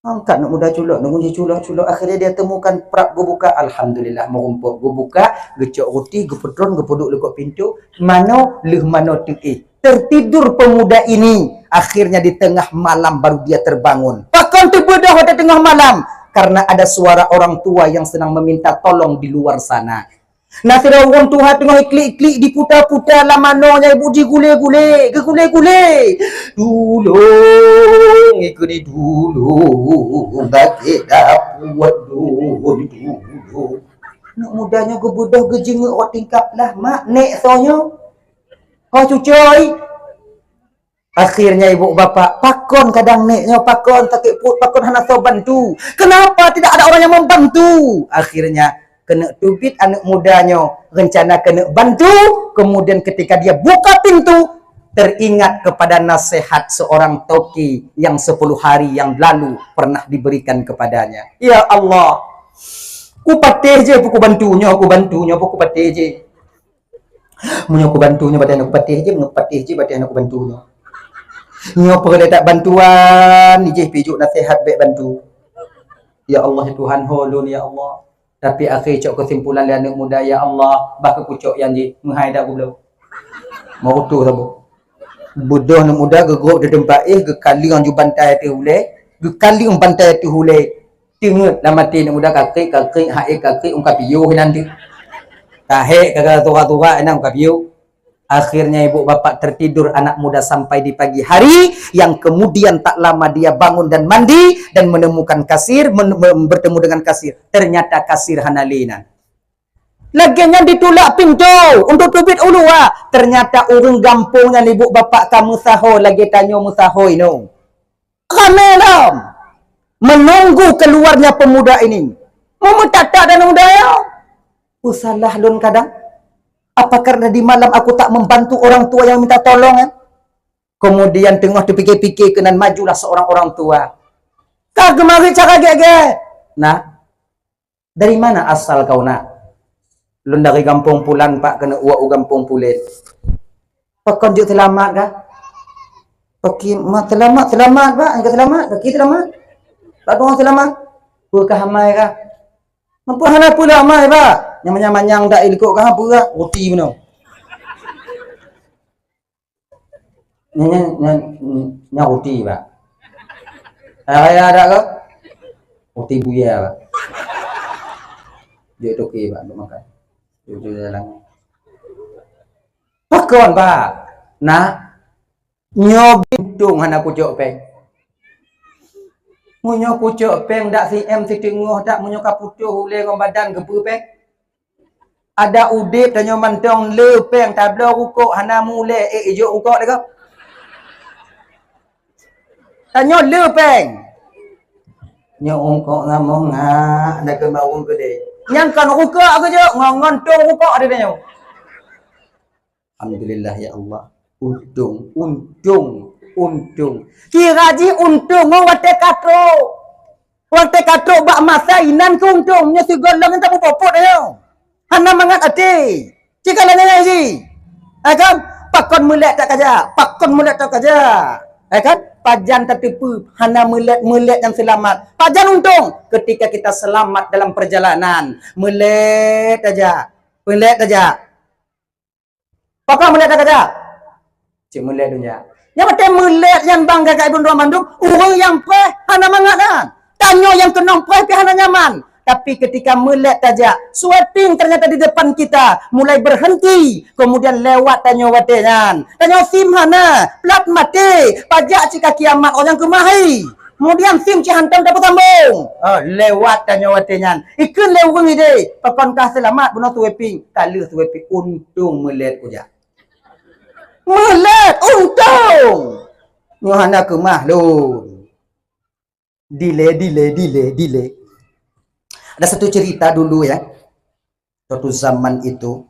Angkat nak muda culok, nak kunci culok. Akhirnya dia temukan prak gue buka. Alhamdulillah merumpuk. Gue buka, gecok roti, gue pedron, gue peduk lekuk pintu. Mano, mano teki. Tertidur pemuda ini. Akhirnya di tengah malam baru dia terbangun. Bahkan terbedah pada tengah malam. Karena ada suara orang tua yang sedang meminta tolong di luar sana. Nah, sudah orang Tuhan tengah iklik-iklik diputar-putar lah manonya ibu digule-gule, gegule-gule. Dulu, ngikuti dulu, bagi dapat dulu. Nak mudanya gebudah gejenguk awak tingkap lah, mak, nek sonyo. Kau cucoy. Akhirnya ibu bapak, pakon kadang neknya, pakon takik put, pakon hana so bantu. Kenapa tidak ada orang yang membantu? Akhirnya, kena tubit anak mudanya rencana kena bantu, kemudian ketika dia buka pintu teringat kepada nasihat seorang toki yang 10 hari yang lalu pernah diberikan kepadanya. Ya Allah, ku patih je aku bantunya, aku patih je. Munyo aku bantunya badan aku patih je badan aku bantunya. Nyo perlu tak bantuan, ni je pijuk nasihat baik bantu. Ya Allah Tuhan holun ya Allah. Tapi akhir cok kesimpulan dia anak muda, ya Allah, bakal kucok yang di menghadap aku belum. Mau tu sabu. Bodoh anak muda gegok de dembaih ge kali orang ju bantai tu hule, ge kali orang bantai tu hule. Tengok lah mati anak muda kakek hae kakek ungkap piu nanti. Tahe kagak tua-tua enak ungkap piu. Akhirnya ibu bapak tertidur anak muda sampai di pagi hari, yang kemudian tak lama dia bangun dan mandi dan menemukan kasir, bertemu dengan kasir. Ternyata kasir hanalinan. Laginya ditulak pintu untuk tubit ulua. Ternyata urung gampungnya ibu bapak kamu saho lagi tanya musaho ino. Kamelam menunggu keluarnya pemuda ini. Mau mentata dan udaya. Usalah lun kadang. Apa karena di malam aku tak membantu orang tua yang minta tolong kan? Kemudian tengah terfikir-fikir kenan majulah seorang orang tua. Kau kemari cara gege. Nah, dari mana asal kau nak? Lun dari kampung Pulan pak kena uak kampung Pulen. Pakon juk selamat kah? Paki mak selamat pak, engkau selamat, paki selamat. Pak kau selamat. Buka hamai kah? Mampu hana pula hamai pak. Nyamang-nyamang dak ikut kah pula roti beno. Nya roti pak. Ayah ada kah? Roti buaya pak. Dia toke pak untuk makan. Dia dalam. Pakon pak. Nah, nyobintung hana pucuk peng. Munyo pucuk peng dak si em si tengah dak munyo kaputuh ule ngom badan gepu peng. Ada udip dan nyomantong le peng tablo rukuk hana mule ijo rukuk dak kau. Tanyo le peng. Nyo ongkok ngamong ngak nak ke mau gede. Yang kan rukuk ke je ngongontong rukuk ada nyo. Alhamdulillah ya Allah. Untung. Kira ji untung wate katro. Wate katro bak masa inan ke untung. Nya si golong entah popot ayo. Hana mangat ati. Cika lanya ji. Kan pakon mulek tak kaja. Kan pajan tertipu hana melet yang selamat. Pajan untung ketika kita selamat dalam perjalanan. Melet aja. Pakon melet tak kaja. Cik melet dunia. Yang betul melet yang bangga kat Ibn Mandum, orang yang preh hana mangat kan. Tanyo yang kenong preh ke hana nyaman. Tapi ketika melet tajak, sweeping ternyata di depan kita mulai berhenti, kemudian lewat tanyo watengan. Tanyo sim hana, plat mati, pajak cika kiamat orang kemahi. Kemudian sim cihantam dapat sambung. Lewat tanyo watengan. Ikun lewung ide, pakonkah selamat benar sweeping. Kala sweeping untung melet ujak. Melet untung. Nuhana kemah lu. Delay. Ada satu cerita dulu ya. Suatu zaman itu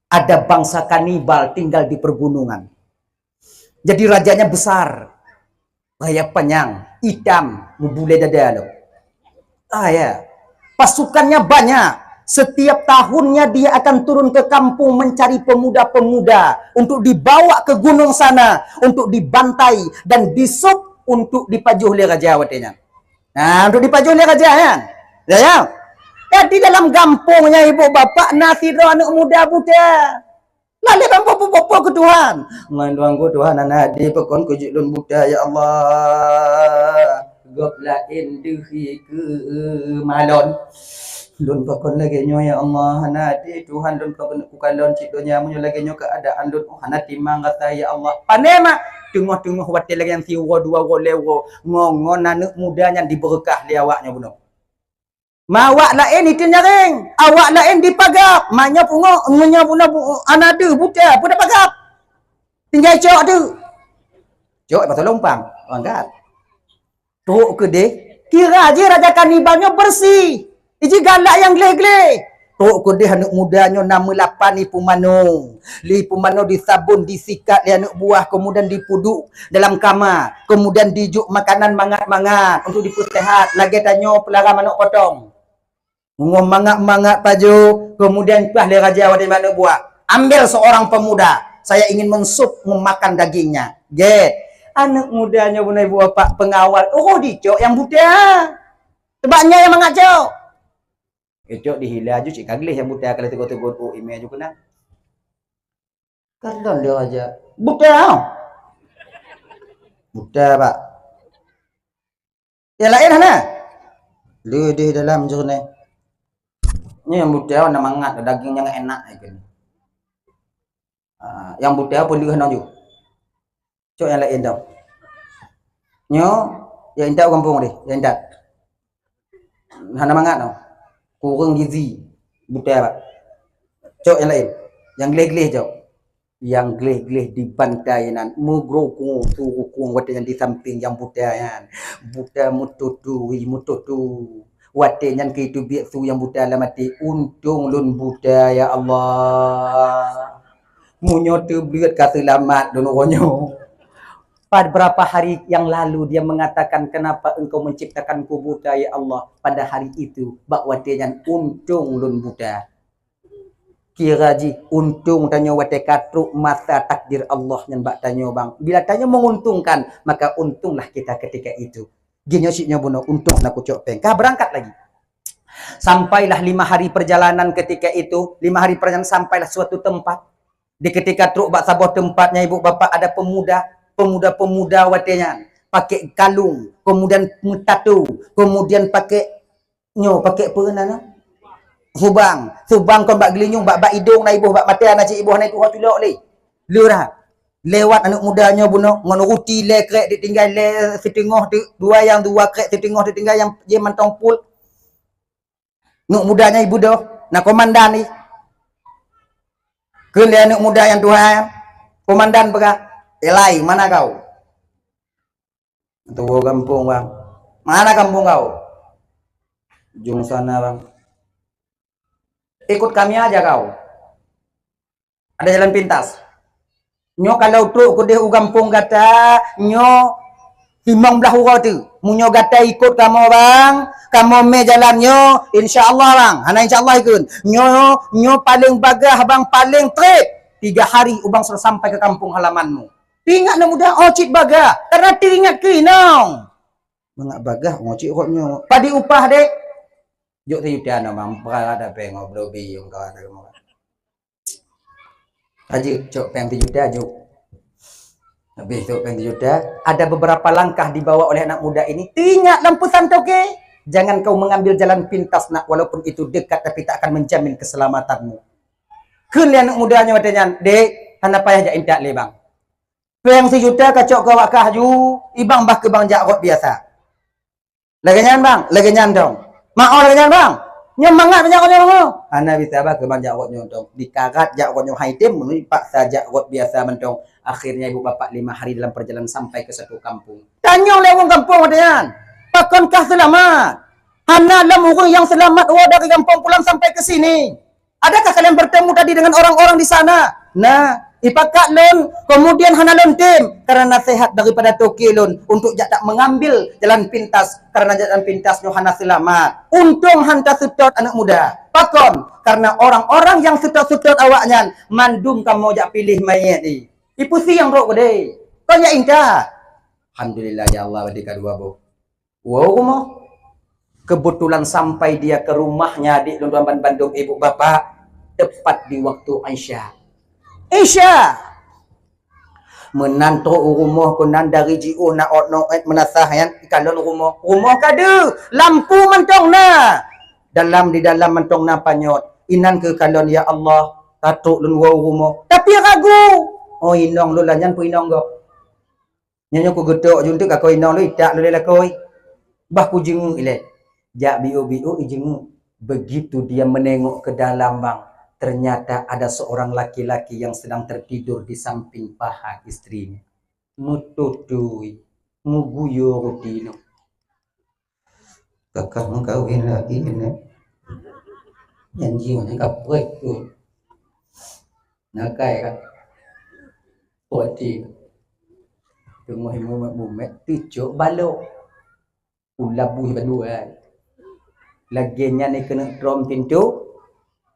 ada bangsa kanibal tinggal di pergunungan. Jadi rajanya besar. Raya panjang, hitam, membule dada lo. Ya. Pasukannya banyak. Setiap tahunnya dia akan turun ke kampung mencari pemuda-pemuda untuk dibawa ke gunung sana, untuk dibantai dan disup untuk dipajuh oleh raja watenya. Nah, untuk dipajuh oleh raja kan. Ya. Di dalam kampungnya ibu bapak nasi do anak muda buta. Lalu bapa ke Tuhan. Manduang ku Tuhan anak di pekon ku jilun buta ya Allah. Goblain duhi ke malon. Lun pakon lagi nyo ya Allah hanati Tuhan lun pakon ku kalon cik donya munyo lagi nyo keadaan lun hanati mangata ya Allah panema tengah-tengah wate lagi yang siwa dua go lewo ngongon anak mudanya diberkah li awaknya buno mawak lain itu nyaring awak lain dipagap manya pungo munya puna anade buta pun pagap tinggal cok tu pasal lompang angkat tok ke de kira je raja kanibalnya bersih. Iji galak yang gleh-gleh. Tok ko dia anak mudanya nama lapan Lipu Mano. Lipu Mano disabun, disikat dia anak buah, kemudian dipuduk dalam kamar. Kemudian dijuk makanan mangat-mangat untuk dipersehat. Lagi tanya pelarang anak potong. Ngom mangat-mangat paju, kemudian pah dia raja wadai mana buah. Ambil seorang pemuda. Saya ingin mensup memakan dagingnya. Get. Anak mudanya bunai buah pak pengawal. Oh, dicok yang buta. Sebabnya yang mengacau. Ecok dihila aja cik kaglis yang buta kalau tegur-tegur email aja kena. Kardon dia aja. Buta pak. Yang lain mana? Lu di dalam jurne. Ini yang buta warna mangat, dagingnya enak kan. Yang buta pun dia hendak juga. Cok yang lain dah. Nyo, yang indah kampung deh, yang indah. Hana mangat tau. Kurang gizi buta pak. Cok yang lain yang gleh-gleh cok yang gleh-gleh di pantai nan mugrokung turukung wate yang di samping yang buta kan buta mututu wate yang ke itu biak su yang buta lah mati untung lun buta ya Allah munyo tu belit ka selamat dun ronyo Pada beberapa hari yang lalu dia mengatakan, kenapa engkau menciptakanku Buddha ya Allah pada hari itu? Bak watian untung lun Buddha. Kira ji untung tanya wate katruk masa takdir Allah yang bak tanya bang. Bila tanya menguntungkan maka untunglah kita ketika itu. Gini siknya buno untung nak kucok peng. Kah berangkat lagi. Sampailah 5 hari perjalanan ketika itu. 5 hari perjalanan sampailah suatu tempat. Di ketika truk bak sabuah tempatnya ibu bapak ada pemuda watenya pakai kalung, kemudian tatu, kemudian pakai apa nana? Subang kon bak gelinyung bak hidung na ibu bak mata na cik ibu na itu hatulok le. Lurah. Lewat anak mudanya buno ngono ruti le krek ditinggal le setengah dua krek setengah ditinggal yang je mantong pul. Nuk mudanya ibu doh, na komandan ni. Ke le anak muda yang Tuhan. Komandan pega. Elai, mana kau? Tua kampung bang. Mana kampung kau? Jung sana bang. Ikut kami aja kau. Ada jalan pintas. Nyo kalau truk ku deh kampung kata, nyo himang belah urau tu. Munyo kata ikut kamu bang. Kamu me jalannya, insya-Allah bang. Hana insya-Allah ikut. Nyo paling bagah bang, paling trip. 3 hari ubang sudah sampai ke kampung halamanmu. Tingat na muda ocit baga karena tingat kinong mangak bagah ngocit roknya padi upah dek juk tiyudan bang perada pe ngobrol biung kau ada mau aji cok peng tiyuda juk habis cok peng tiyuda ada beberapa langkah dibawa oleh anak muda ini. Tingat lampu santoke, jangan kau mengambil jalan pintas nak walaupun itu dekat tapi tak akan menjamin keselamatanmu. Kalian anak mudanya wadanya dek hana payah jak indak le bang. Peng sejuta kacok kau wakah ju, ibang bah ke bang jakot biasa. Lagenyan bang, lagenyan dong. Mau lagenyan bang, nyemangat jakotnya bang. Ana bisa bah ke bang jakotnya dong. Dikarat jakotnya haitem, menurut paksa jakot biasa mentong. Akhirnya ibu bapak 5 hari dalam perjalanan sampai ke satu kampung. Tanya lewong kampung wadean, pakankah selamat? Hana lam orang yang selamat dari kampung pulang sampai ke sini. Adakah kalian bertemu tadi dengan orang-orang di sana? Nah. Ipakat lon, kemudian hana lon tim karena nasihat daripada toki lon untuk tak mengambil jalan pintas karena jalan pintasnya hana selamat. Untung hanta sutot anak muda. Pakon karena orang-orang yang sutot-sutot awaknya mandum kamu jak pilih mayat ni. Ipusi yang rok gede. Kau ya indah. Alhamdulillah ya Allah wadika dua bo. Wow rumah. Kebetulan sampai dia ke rumahnya di London Bandung ibu bapak tepat di waktu Aisyah. Isya menantu rumah kunan dari jiu na no menasah yan kalon rumah kade lampu mentong na di dalam mentong na panyot inan ke kalon ya Allah tatuk lun wau rumah tapi ragu oh inong lu lanyan pu inong go nyanyo ku gedok juntuk ka ko inong lu idak lu lakoi bah ku jengu ile jak biu ijengu begitu dia menengok ke dalam bang. Ternyata ada seorang laki-laki yang sedang tertidur di samping paha istrinya. Mututui, muguyo rutino. Kakak mengkawin lagi ini. Janji mana kapret tu. Nakai kan. Poti. Tunggu himu bumet tijuk balok. Ulabuh berdua. Laginya ni kena drum pintu.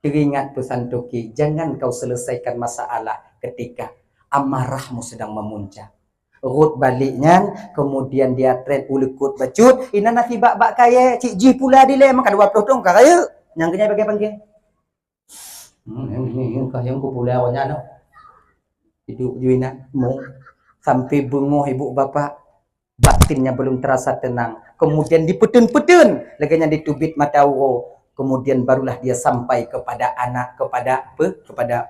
Teringat pesan Toki, jangan kau selesaikan masalah ketika amarahmu sedang memuncak. Rut baliknya, kemudian dia tren ulekut bacut. Ina nasi bak kaya, cik ji pula di le, maka 20 dong kaya. Yang kena bagi panggil. Yang kaya ku pula awaknya no. Hidup juina, mau sampai bengoh ibu bapak, batinnya belum terasa tenang. Kemudian dipetun-petun, laginya ditubit mata uro. Kemudian barulah dia sampai kepada anak, kepada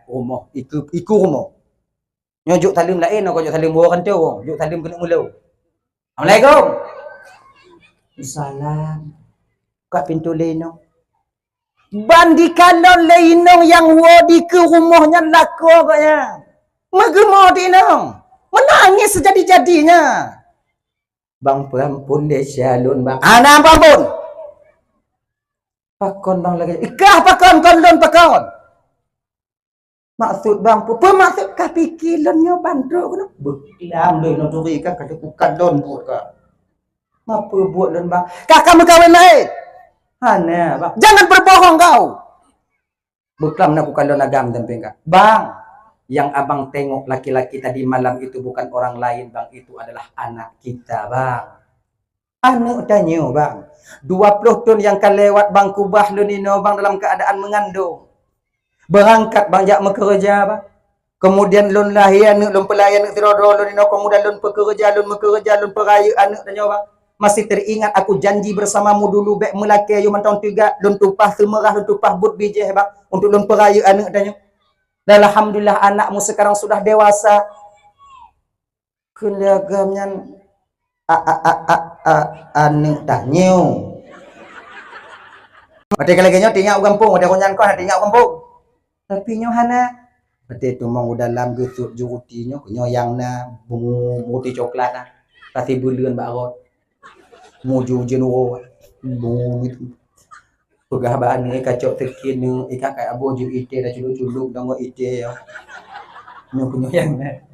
rumah. Iku rumah. Nyojok salim lain, kau jok salim buah kantau. Jok salim kena mulau. Assalamualaikum. Salam. Buka pintu leno. Bandikan leno yang wadi ke rumahnya laku agaknya. Megemo dinong. Menangis sejadi-jadinya. Bang perampun deh syalun bang. Anak perampun. Pakon bang lagi. Ikah pakon, kondon pakon. Maksud bang, apa maksud kah pikirannya bandro kena? Beklam doi no duri kan kata bukan don buat kah. Apa buat don bang? Kakak berkahwin lain. Hana bang, jangan berbohong kau. Beklam nak bukan don agam dan pengkak. Bang, yang abang tengok laki-laki tadi malam itu bukan orang lain bang, itu adalah anak kita bang. Anak tanya bang, 20 tahun yang kan lewat bang kubah lu nino bang dalam keadaan mengandung. Berangkat banyak bekerja bang. Kemudian lun lahir anak lun pelayan anak tirodo lun ino kemudian lun bekerja lun peraya anak tanya bang. Masih teringat aku janji bersamamu dulu bek melaki ayu tahun 3 lun tupah semerah lun tupah but bijih bang untuk lun peraya anak tanya. Dan alhamdulillah anakmu sekarang sudah dewasa. Kelagamnya anak tanya. Mati lagi nyo tinggal kampung, ada konyan kau tinggal kampung. Tapi nyo hana berarti tu mau dalam gesuk juruti nyo yang na bungu roti coklat na kasih bulan barot muju jenuh bungu itu pegah baan ni kacok tekin ni ikat kat abo ju ite dah culuk-culuk dong ite ya nyo yang na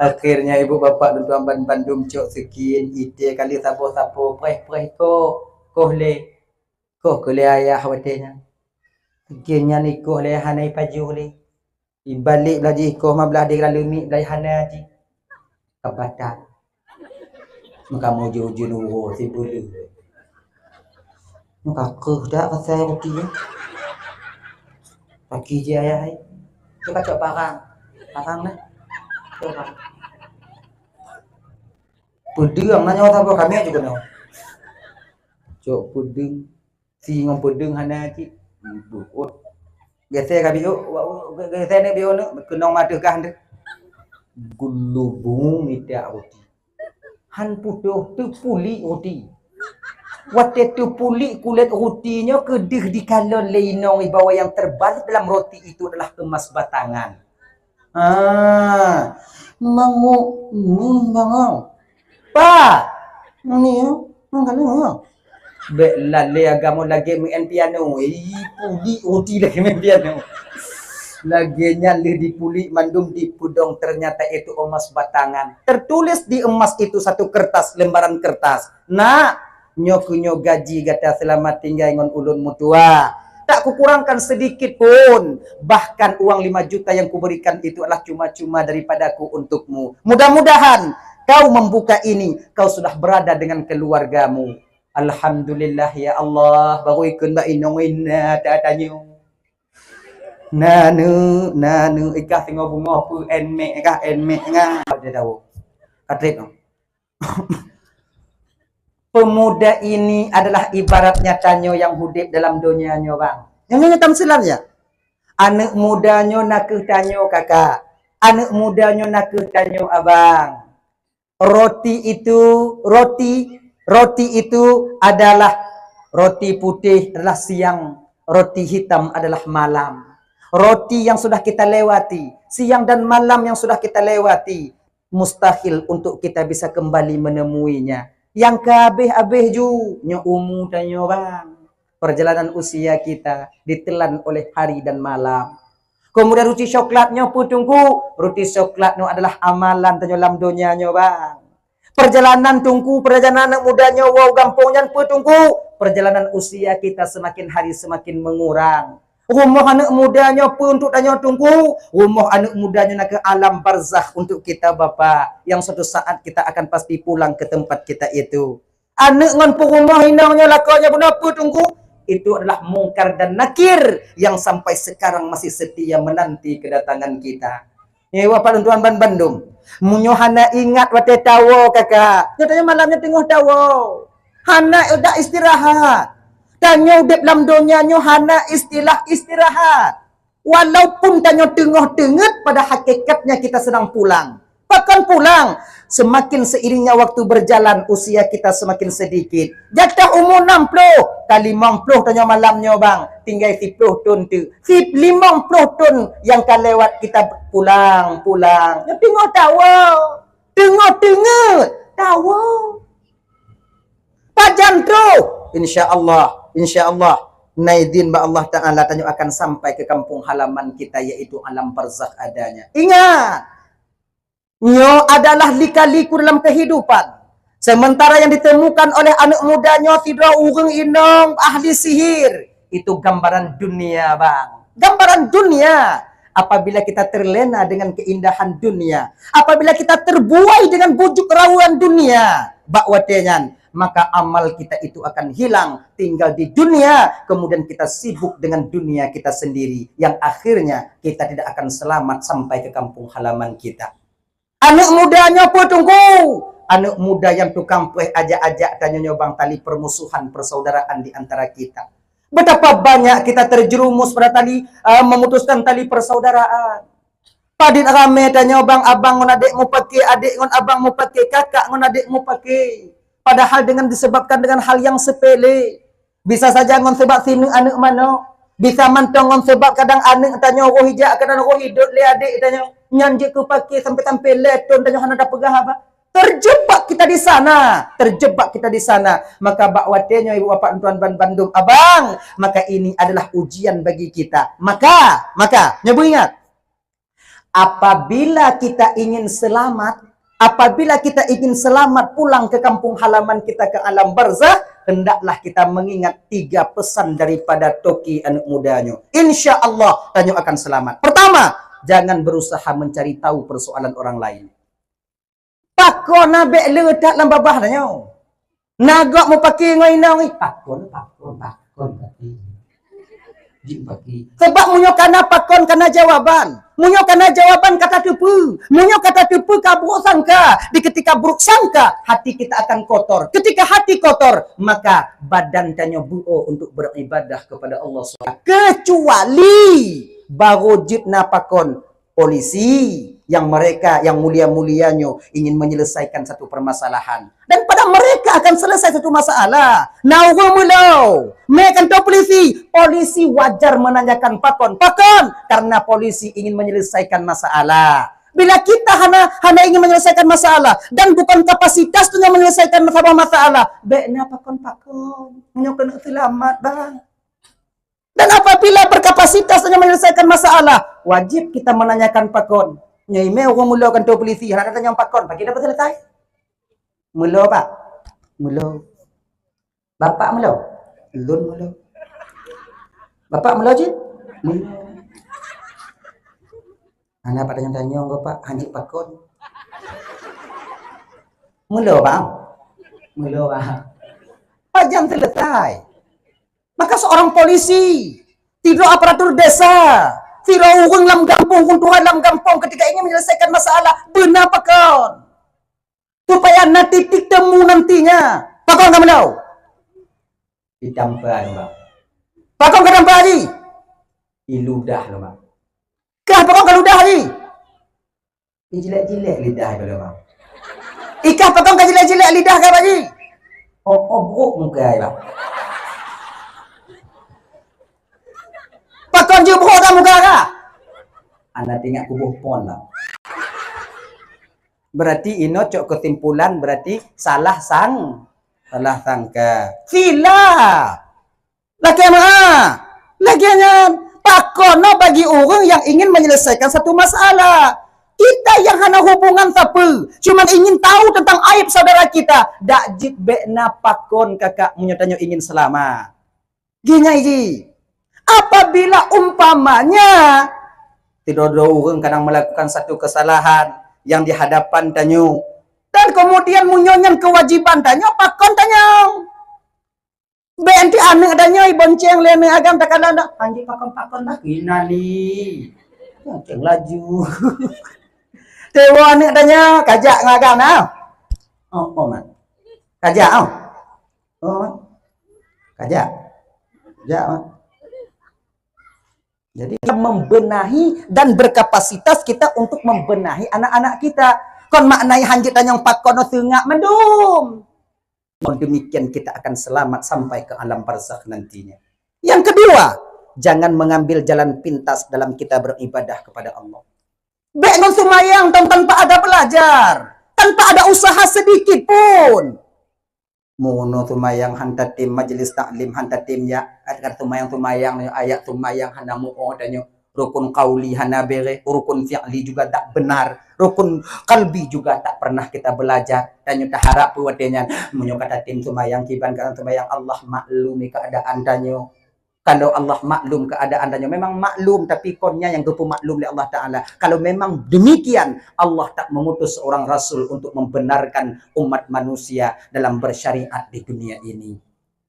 akhirnya ibu bapak dan tuan Bandung cok sekin ite kali sapo-sapo preh ko le ayah watenya Kenya ni ko le hanai paju le. Ibalik belaji ko ma belah dia lumi belai hana ji. Kabata. Muka mojo jenuh si bulu. Muka keuh dak pasal roti ya. Pagi je ayah ai. Tu kacok parang. Parang nah. Coba. Pudeng nanya apa kami juga no. Cok pudeng. Si ngom pudeng hana ji. Geser kami geser ni bio nak kenong mata kah anda gulubung tidak roti han putuh tu puli roti waktu tu puli kulit rotinya kedih di kalon leinong ibawa yang terbalik dalam roti itu adalah emas batangan mangu pa ni mangu Bek lale agama lagi main piano. Puli roti lagi main piano. Lagi nyalih di puli mandum di pudong ternyata itu emas batangan. Tertulis di emas itu satu kertas, lembaran kertas. Nak, nyo gaji gata selamat tinggal ngon ulun mutua. Tak kukurangkan sedikit pun. Bahkan uang 5 juta yang kuberikan itu adalah cuma-cuma daripadaku untukmu. Mudah-mudahan kau membuka ini, kau sudah berada dengan keluargamu. Alhamdulillah ya Allah baru ikut mbak inongin tak tanya nanu ikah tengok bunga apa enmek ngah dia tahu katrik no pemuda ini adalah ibaratnya tanyo yang hidup dalam dunianya bang yang ini tamsilan ya anak mudanya nak tanyo kakak anak mudanya nak tanyo abang roti itu adalah roti putih adalah siang, roti hitam adalah malam. Roti yang sudah kita lewati, siang dan malam yang sudah kita lewati, mustahil untuk kita bisa kembali menemuinya. Yang kabeh-abeh ju, nyo umu dan nyo bang. Perjalanan usia kita ditelan oleh hari dan malam. Kemudian roti coklatnya pun tunggu, roti coklatnya adalah amalan dalam dunia nyo bang. Perjalanan tunggu, perjalanan mudanya, wow gampungnya tunggu. Perjalanan usia kita semakin hari semakin mengurang. Rumah anak mudanya pun untuk tanya tunggu. Rumah anak mudanya nak ke alam barzakh untuk kita Bapak. Yang suatu saat kita akan pasti pulang ke tempat kita itu. Anak ngan rumah hinangnya lakanya pun apa tunggu. Itu adalah mungkar dan nakir yang sampai sekarang masih setia menanti kedatangan kita. Bapak dan Tuan Bandung. Munyo hana ingat wate tawo kakak. Nyatanya malamnya tengah tawo. Hana udah istirahat. Tanyo dep dalam dunia nyo hana istilah istirahat. Walaupun tanyo tengah-tengah pada hakikatnya kita sedang pulang. Bahkan pulang. Semakin seiringnya waktu berjalan usia kita semakin sedikit. Jatah umur 60 kali 50 tanyo malamnya bang. Tinggal 10 tahun tu. 50 tahun yang kan lewat kita pulang. Tengok tawa. Tengok tawa. Pajan tu. Insya Allah. naidin ba Allah Ta'ala tanyo akan sampai ke kampung halaman kita, yaitu alam barzakh adanya. Ingat, nyo adalah lika-liku dalam kehidupan. Sementara yang ditemukan oleh anak mudanya tidak urang inong ahli sihir. Itu gambaran dunia, bang. Gambaran dunia. Apabila kita terlena dengan keindahan dunia, apabila kita terbuai dengan bujuk rawuan dunia, bakwatenyan, maka amal kita itu akan hilang, tinggal di dunia, kemudian kita sibuk dengan dunia kita sendiri, yang akhirnya kita tidak akan selamat sampai ke kampung halaman kita. Anak mudanya apa tunggu? Anak muda yang tukang pueh ajak-ajak tanya nyobang tali permusuhan persaudaraan di antara kita. Betapa banyak kita terjerumus pada tali memutuskan tali persaudaraan. Padin rame tanya bang abang ngon adik mau pakai, adik ngon abang mau pakai, kakak ngon adik mau pakai. Padahal dengan disebabkan dengan hal yang sepele. Bisa saja ngon sebab sini anak mana. Bisa mantong ngon sebab kadang anak tanya roh hijak, kadang roh hidup le adik tanya nyanjik ku pakai sampai leton tanya hana dah pegah apa. Terjebak kita di sana, terjebak kita di sana. Maka bakwatenya ibu bapak tuan Bandung, abang, maka ini adalah ujian bagi kita. Maka nyabu ingat, apabila kita ingin selamat, apabila kita ingin selamat pulang ke kampung halaman kita, ke alam barzakh, hendaklah kita mengingat 3 pesan daripada toki anak mudanya. Insya Allah tanyo akan selamat. Pertama, jangan berusaha mencari tahu persoalan orang lain. Pakon nabe letak dalam babah tanya. Nagak mau pakai ngoinang ni. Pakon pakai. Jik pakai. Sebab munyo kana pakon kana jawaban. Munyo kana jawaban kata tepu. Munyo kata tepu ka buruk sangka. Di ketika buruk sangka, hati kita akan kotor. Ketika hati kotor, maka badan tanya buo untuk beribadah kepada Allah SWT. Kecuali baru jitna pakon polisi, yang mereka yang mulia-mulianya ingin menyelesaikan satu permasalahan, dan pada mereka akan selesai satu masalah. Nah, mulau mereka tahu polisi wajar menanyakan pakon karena polisi ingin menyelesaikan masalah. Bila kita hanya ingin menyelesaikan masalah dan bukan kapasitas tu yang menyelesaikan masalah, baiknya pakon menyokong selamat bang. Dan apabila berkapasitas hanya menyelesaikan masalah, wajib kita menanyakan pakon. Nyai me orang mula kan tahu polisi, nak tanya pakon, pagi dapat selesai. Mula pak, mula. Bapak mula, lun mula. Bapak mula je, mula. Anak pak tanya enggak pak, hanjik pakon. Mula bang, mula bang. Pajam selesai. Maka seorang polisi, tidak aparatur desa, tidak urang dalam kampung, kuntuhan dalam kampung ketika ingin menyelesaikan masalah, benar pakon. Supaya nanti titik temu nantinya. Pakon kamu tahu? Ditampak bang. Pakon ke tampak lagi? Iludah lo bang. Kah pakon ke ludah lagi? Dijilek-jilek lidah lo bang. Ikah pakon ke jilek-jilek lidah kah lagi? Obrok muka bang. Pakon je berok dah muka kah? Anak tengok kubuh pon lah. Berarti ino cok kesimpulan berarti salah sangka. Sila. Lagiannya pakon bagi orang yang ingin menyelesaikan satu masalah. Kita yang hanya hubungan siapa, cuma ingin tahu tentang aib saudara kita. Dak jit bekna pakon kakak menyatanya ingin selamat. Gini ji. Apabila umpamanya tidak ada orang kadang melakukan satu kesalahan yang dihadapan tanyo, dan kemudian munyonyan kewajiban tanyo, pakon tanyo. Benti anak tanyo bonceng lene agam takkan ada. Anjing pakon dah kinali. Bonceng laju. Tewa anak tanyo kajak ngagam nah. Oh man. Kajak oh. Oh. Kajak. Kajak man. Jadi membenahi dan berkapasitas kita untuk membenahi anak-anak kita. Kon maknai hanjit tanyang pakon sengak mendum. Demikian kita akan selamat sampai ke alam barzakh nantinya. Yang kedua, jangan mengambil jalan pintas dalam kita beribadah kepada Allah. Beknon sumayang tanpa ada belajar, tanpa ada usaha sedikit pun. Mono tumayang hantatim majelis taklim hantatim ya ada tumayang ayat tumayang hanamu tanyo rukun qauli hanabere rukun fi'li juga tak benar rukun kalbi juga tak pernah kita belajar tanyo tak harap buatnya munyo kata tim tumayang kiban kata tumayang Allah maklumi keadaan tanyo. Kalau Allah maklum keadaan tanyo memang maklum tapi konnya yang gepu maklum oleh Allah Ta'ala. Kalau memang demikian Allah tak mengutus seorang Rasul untuk membenarkan umat manusia dalam bersyariat di dunia ini.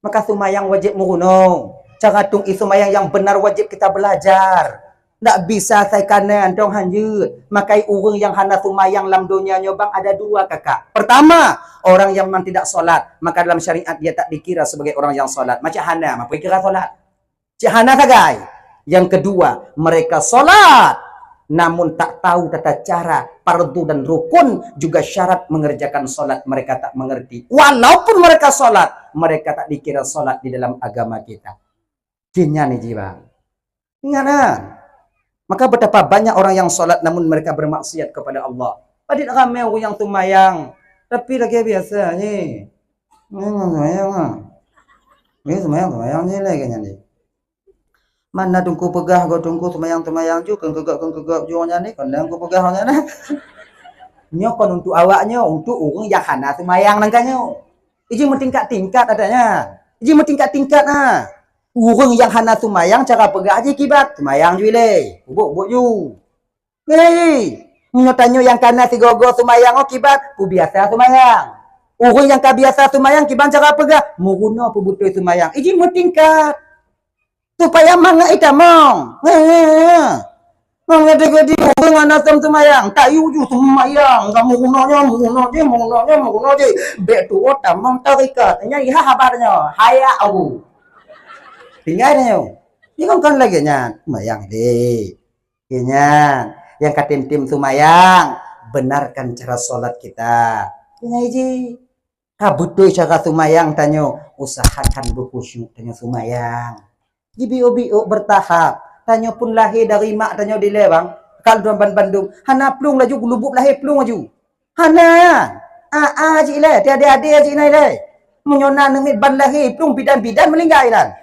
Maka sumayang wajib mengunung. Cara tung sumayang yang benar wajib kita belajar. Tak bisa saya kanan dong hanjut. Makai orang yang hana sumayang dalam dunia nyobang ada dua kakak. Pertama, orang yang memang tidak solat. Maka dalam syariat dia tak dikira sebagai orang yang solat. Macam hana, apa kira solat? Cihana sagai. Yang kedua, mereka solat namun tak tahu tata cara fardu dan rukun juga syarat mengerjakan solat mereka tak mengerti. Walaupun mereka solat, mereka tak dikira solat di dalam agama kita. Kinya nih jiwa. Ingat. Maka betapa banyak orang yang solat namun mereka bermaksiat kepada Allah. Padahal ramai orang yang tumayang, tapi lagi biasa ni. Tumayang ni lagi ni. Mana tungku pegah go tungku tumayang juga kegak jualnya ni kan tungku pegahnya nah. Nyo kon untuk awaknya untuk orang yang hana tumayang nangkanya. Iji mentingkat-tingkat adanya. Iji mentingkat-tingkat nah. Orang yang hana tumayang cara pegah aja kibat tumayang juile. Bubuk ju. Hei, nyo tanyo yang kana tigogo tumayang oh kibat ku biasa tumayang. Orang yang ka biasa tumayang kiban cara pegah muguno pu butuh tumayang. Iji mentingkat supaya manga itamong. Manga degedi orang anasam tumayang, tak yuju tumayang, kamu gunonya je. Bek tu otamong tarikat. Nya iha habarnya, haya aku. Tinggalnya. Ini kan lagi nya, tumayang deh. Nya, yang katim tim tumayang, benarkan cara solat kita. Nya iji. Kabutuh cara tumayang tanyo, usahakan berkhusyuk tanyo tumayang. Bio bertahap. Tanyo pun lahir dari mak tanyo di lewang. Kalau dalam Bandung, hana plung laju gulubuk lahir plung laju. Hana. Ji le, tiada-ada ji nai le. Menyona nemit ban lahir plung bidan-bidan melinggai dan.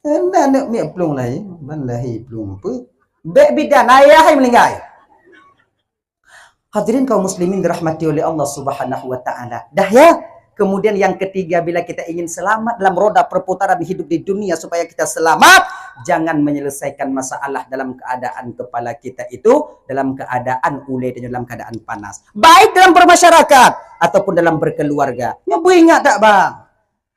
Hana nak mi plung lahir, ban lahir plung apa? Bek bidan ayah melinggai. Hadirin kaum muslimin dirahmati oleh Allah Subhanahu wa taala. Dah ya. Kemudian yang ketiga, bila kita ingin selamat dalam roda perputaran hidup di dunia supaya kita selamat, jangan menyelesaikan masalah dalam keadaan kepala kita itu dalam keadaan ulai dan dalam keadaan panas. Baik dalam bermasyarakat ataupun dalam berkeluarga. Nyobu ingat tak bang?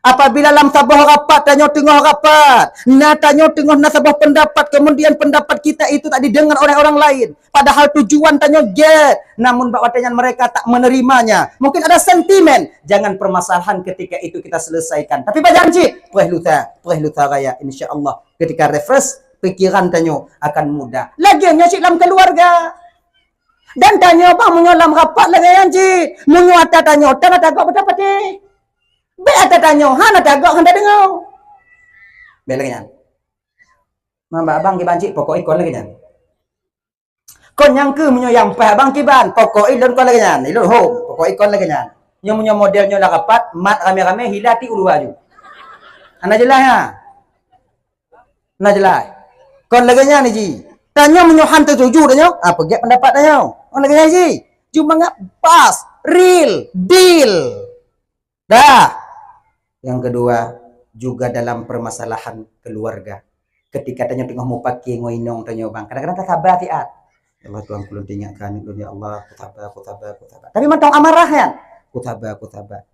Apabila dalam sebuah rapat, tanyo tengah rapat, tanyo tengah sebuah pendapat, kemudian pendapat kita itu tak didengar oleh orang lain. Padahal tujuan tanyo get, namun bawatannya mereka tak menerimanya. Mungkin ada sentimen. Jangan permasalahan ketika itu kita selesaikan. Tapi berjanji, prehluta raya, insyaAllah. Ketika refresh, pikiran tanyo akan mudah. Lagiannya cik dalam keluarga. Dan tanyo bang, menyolam rapat lagi yang cik. Menyuata tanyo, tak ada pendapat deh. Be ada tanyo, hana tagak handa dengar. Be lagi nyan. Mamba abang kibanci pokok ikon lagi nyan. Kon yang ke menyo yang pah abang kiban pokok ilon kon lagi nyan. Ilon ho, pokok ikon lagi nyan. Nyo menyo modelnya lah rapat, mat rame-rame hilati ulu aju. Ana jelas ha. Ana jelas. Kon lagi nyan ji. Tanyo menyo hantu tuju tanyo, apa gak pendapat tanyo? Kon lagi nyan ji. Cuma ngap pas, real, deal. Dah. Yang kedua, juga dalam permasalahan keluarga. Ketika tanya tengah mau pakai ngoinong tanya bang, kadang-kadang tak sabar tiat. Ya Allah Tuhan kulun tinggalkan itu ya Allah, ku tabah. Tapi mantong amarah ya. Ku tabah.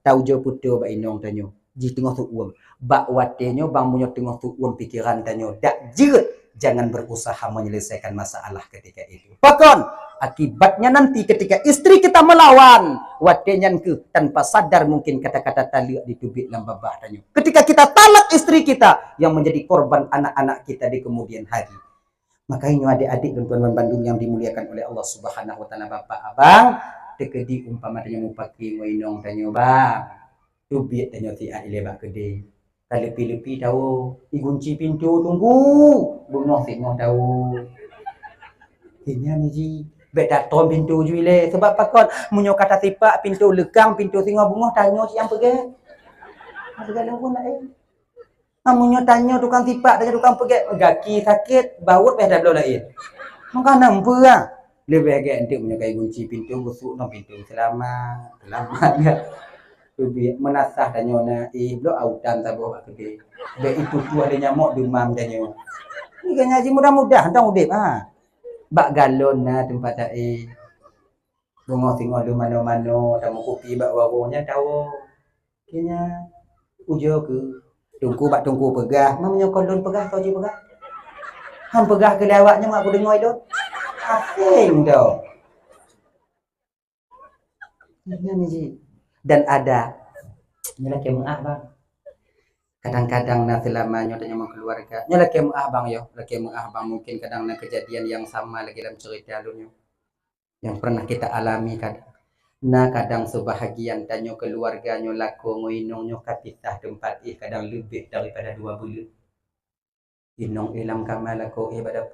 Tahu jauh putu ba inong tanya. Ji tengah tu uang. Bak watenyo bang munyo tengah tu uang pikiran tanya. Dak jeut. Jangan berusaha menyelesaikan masalah ketika itu. Pakon, akibatnya nanti ketika istri kita melawan, wadenyan ke tanpa sadar mungkin kata-kata taliak ditubik dalam babah tanya. Ketika kita talak istri kita yang menjadi korban anak-anak kita di kemudian hari. Makanya adik-adik dan tuan-tuan Bandung yang dimuliakan oleh Allah Subhanahu wa taala, bapak abang, tekedi umpama tanya mau pakai ngoinong tanya bang. Tubik tanya ti ile bak gede. Kalau lepi-lepi tahu, dikunci pintu tunggu, bunuh tengok tahu. Ini ni ji, Bet datom pintu juile sebab pakon munyo kata tipak pintu lekang pintu singa bunga tanya siang pergi. Segala pun nak amunyo tanya tukang tipak tanya tukang pergi gaki sakit baut dah belum lain. Maka nampu ah. Lebih agak nanti punya kai kunci pintu busuk no pintu selamat ya. Lebih menasah tanya na belum autan sabo pak gede. Be itu tu ada nyamuk demam tanya. Ni kan ngaji mudah-mudah tang udip ah. Bak galon na tempat dak bunga singo di mana-mana tamu kopi bak warungnya tahu. Kenya ujo ke tungku pegah. Mamanya kolon pegah kau je pegah. Ham pegah ke lawaknya mak aku dengar itu. Asing tau. Dan ada nyala kemuah bang. Kadang-kadang na selamanya tanya mau keluarga. Nyala kemuah bang yo, lagi kemuah bang mungkin kadang na kejadian yang sama lagi dalam cerita dulu yang pernah kita alami kadang. Nah kadang sebahagian tanya keluarganya laku ngoinongnya kapitah tempat kadang lebih daripada 2 bulan. Inong ilam kamal laku pada.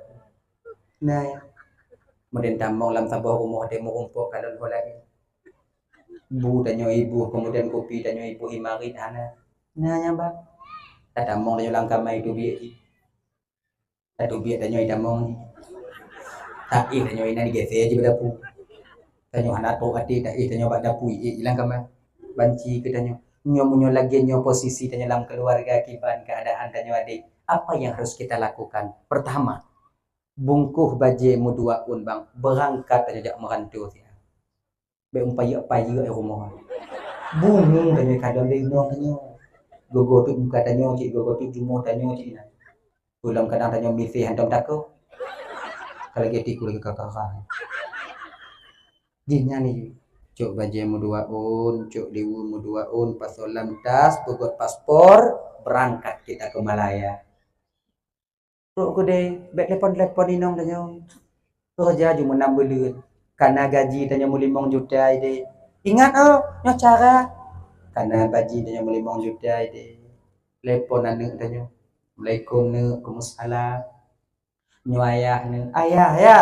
Nah ya. Kemudian tamang lam sabah rumah demo rumpuk kalau holai. Bu tanya ibu, kemudian kopi tanya ibu himari ana. Nah nyamba. Tak tamang tanya lang kamai tu biak. Tak tu biak tanya tamang ni. Tak tanya ina digese aja berdapu. Tanya anak tu ati tak tanya bak dapu ilang kamai. Banci ke tanya. Nyo lagi nyo posisi tanya dalam keluarga kiban keadaan tanya adik. Apa yang harus kita lakukan? Pertama, bungkuh baje mu 2 un bang berangkat aja merantau sia be umpaya rumah bungung tanya kadang dia bilang tanya gogo tu muka tanya cik gogo tu jumo tanya cik nak ulang kadang tanya misi hantam takau kalau gitu lagi kakak jinnya nih cuk baje mu 2 un cuk liwu mu 2 un pasolam tas bogot paspor berangkat kita ke Malaya. Ruk deh, baik telepon inong tanya. Kerja cuma 6 bulan. Karena gaji tanya mu 5 juta ide. Ingat nyo cara. Karena gaji tanya mu 5 juta ide. Telepon anak tanya. Assalamualaikum ne, Waalaikumsalam. Nyo ayah ne, ayah ya.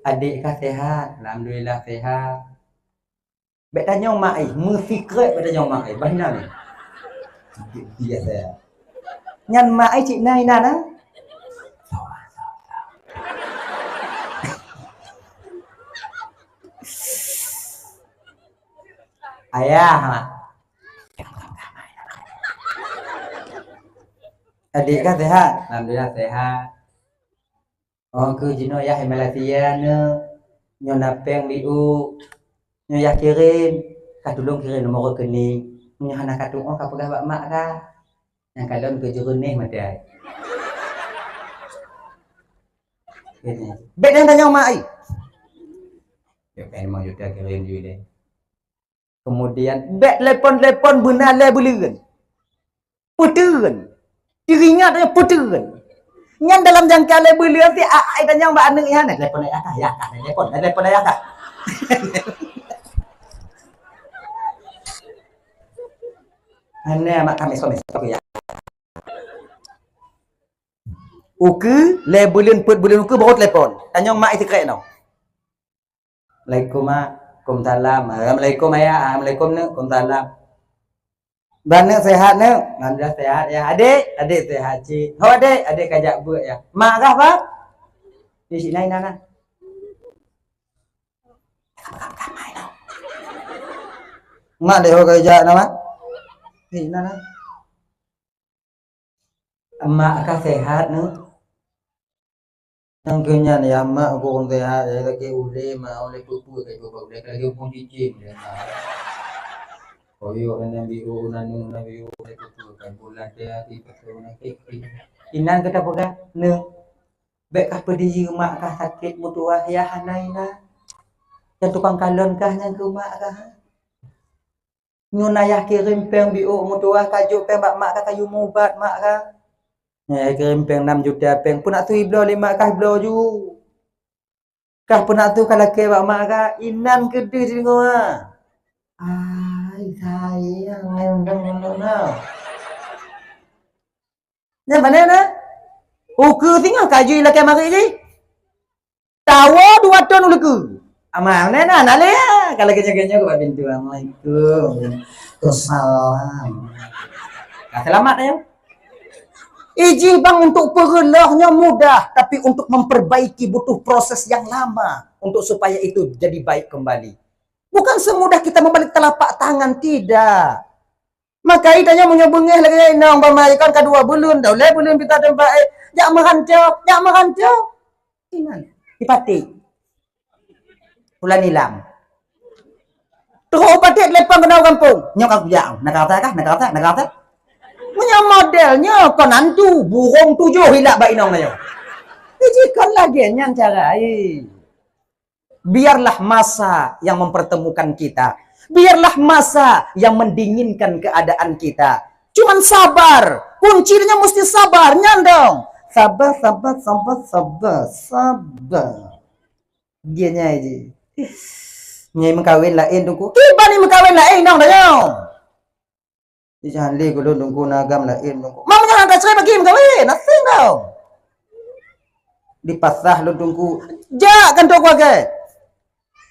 Adik kah sehat? Alhamdulillah sehat. Baik tanya mak mu secret tanya mak bahina ni. Dia saya. Nyan mak cik nai nana ayah adik kan sehat alhamdulillah sehat ke jino ya Malaysia nyo napeng biu nyo ya kirim katulung kirim nomor rekening nyo hana katung ka pegah bak mak ka yang kalon ke jernih madai. Ini. Bet yang tanya mak ai. Ya memang juta kirim juga. Kemudian bet telepon benale buliran. Puteran. Diringat dia puteran. Nyan dalam jangka le buliran ti ai tanya mak anak ya telepon ya telepon ya kah. Ane mak kami suami ya. Uke le bulan uke baru telepon. Tanya mak itu keren no. Assalamualaikum mak. Waalaikumsalam. Assalamualaikum ayah. Assalamualaikum ne. Waalaikumsalam. Bana sehat ne? Alhamdulillah sehat ya. Adik sehat cik. Ho adik kajak buat ya. Mak kah pak? Di sini lain nana. Mak deh ho kajak nama. Di nana. Mak kah sehat ne? Yang kenya ni mak aku orang sehat ya lagi ule mau le pupu ke pupu lagi pun cicing dia. Oh yo kan biu nanu na biu le pupu kan bulan dia di pasal nak kiki. Inan kata pegah ne. Bek kah pedi mak kah sakit mutuah ya hanaina. Yang tukang kalon kah yang ke mak kah. Nyun ayah kirim peng biu mutuah kajuk peng mak kah kayu mubat mak kah. Ya kirim peng 6 juta peng pun nak tu iblo 5 kah iblo ju. Kah pun nak tu kalau ke mak kah inan gede dengo ah. Ai sayang endang na. Nya mana na? Uku tinggal kaju laki mari je. Tawa 2 tahun dulu ke. Amal nena nale kalau kerja-kerja ke pintu. Assalamualaikum. Waalaikumsalam. Selamat ya. Iji bang, untuk pergelahnya mudah, tapi untuk memperbaiki butuh proses yang lama untuk supaya itu jadi baik kembali. Bukan semudah kita membalik telapak tangan, tidak. Maka itanya menyebungih lagi nang pemaikan kedua bulun, dah le bulun kita tempat jak merancau. Iman, dipati. Bulan nilam. Terus pati lepang kena kampung. Nyok aku jauh, nak kata. Punya modelnya penantu burung 7 hilak ba inong nayo. Jika lagi nyan cara biarlah masa yang mempertemukan kita. Biarlah masa yang mendinginkan keadaan kita. Cuman sabar. Kuncinya mesti sabar, nyandong. Sabar. Dianya aja. Nyai mengkawin lain tungku. Tiba ni mengkawin lain nong nayo. Jangan lihat dulu nunggu nagam lain nunggu. Mau jangan kasih bagi mengkawin, nothing dong. Dipasah lu tunggu. Jak kan tu ke?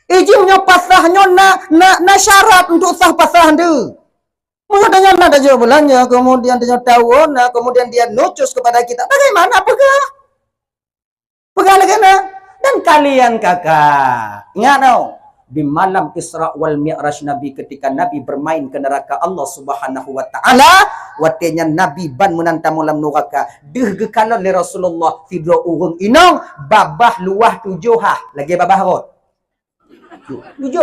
Ijinnya pasahnya na syarat untuk sah pasah tu. Mengadanya nak aja bulannya, kemudian dia tahu, kemudian dia nucus kepada kita. Bagaimana pegah? Pegah lagi na. Dan kalian kakak, ingat dong. Di malam Isra wal Mi'raj Nabi, ketika Nabi bermain ke neraka Allah Subhanahu wa taala, watenya Nabi ban menantam malam neraka. Deh gekalan le Rasulullah fidro urung inong babah luah 7 lagi babah rot. 7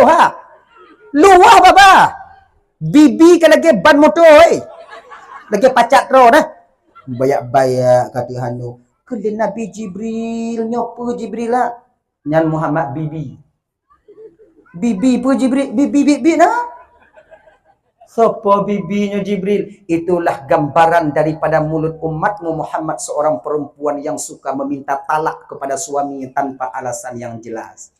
luah babah. Bibi kan lagi ban motor lagi pacak tro dah. Bayak-bayak kata hanu. Kele Nabi Jibril nyopo Jibril lah. Nyan Muhammad bibi. Bibi pun Jibril, bibi nah. Sopo bibinya Jibril? Itulah gambaran daripada mulut umatmu Muhammad, seorang perempuan yang suka meminta talak kepada suaminya tanpa alasan yang jelas.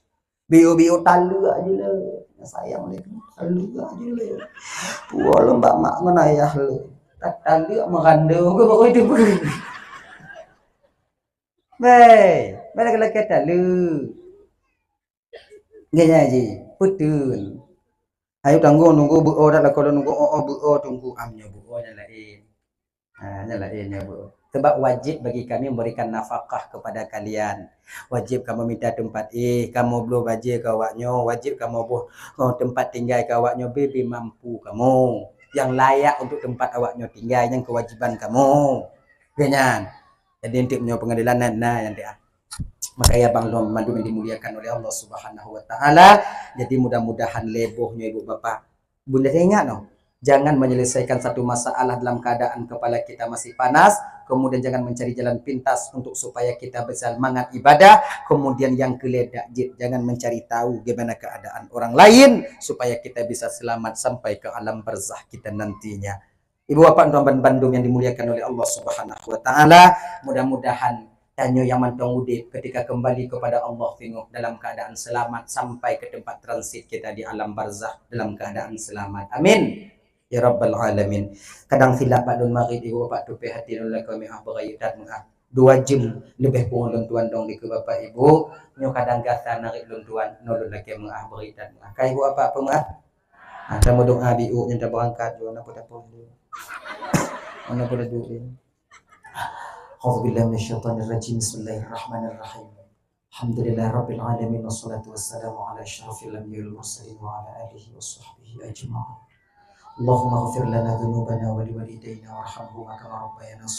Biu talu aja lah. Sayang ni, talu aja lah. Walau mbak mak ngenayah lu. Tak talu meranda ke baru itu pun. Baik, mana kalau kata lu? Gini aja, betul. Ayo nunggu buo dah lah, kalau nunggu buo tunggu amnya buo nyalain. Nyalain ya bu. Sebab wajib bagi kami memberikan nafkah kepada kalian. Wajib kamu minta tempat kamu belum wajib kawaknyo, wajib kamu tempat tinggal kawaknyo baby mampu kamu. Yang layak untuk tempat awaknyo tinggal yang kewajiban kamu. Ganyan. Jadi intinya pengadilan yang dia. Maka ya Bang Mandu yang dimuliakan oleh Allah Subhanahu wa taala. Jadi mudah-mudahan lebohnya Ibu Bapak. Bunda ingat no, jangan menyelesaikan satu masalah dalam keadaan kepala kita masih panas, kemudian jangan mencari jalan pintas untuk supaya kita bersemangat ibadah, kemudian yang keledak jangan mencari tahu gimana keadaan orang lain supaya kita bisa selamat sampai ke alam barzah kita nantinya. Ibu Bapak Tuan Bandung yang dimuliakan oleh Allah Subhanahu wa taala, mudah-mudahan tanyo yang mantong udip ketika kembali kepada Allah tengok dalam keadaan selamat sampai ke tempat transit kita di alam barzah dalam keadaan selamat. Amin ya rabbal alamin. Kadang silap Pak Dun Marid Ibu Bapak tupe hati nolak kami berayutan 2 jam lebih pun tuan dong di ke Bapak Ibu nyo kadang gasa narik luntuan nolok lagi berayutan. Kai Ibu apa pemah? Ada mau doa biu nyata berangkat mana pada mana pada duit. A'udzubillahi minasyaitonir rajim. Bismillahirrahmanirrahim. Alhamdulillahirabbil alamin wassalatu wassalamu ala asyrafil anbiya'il mursalin wa ala alihi washabbihi ajma'in. Allahumma ighfir lana dhunubana wa liwalidayna warhamhuma kama rabbayana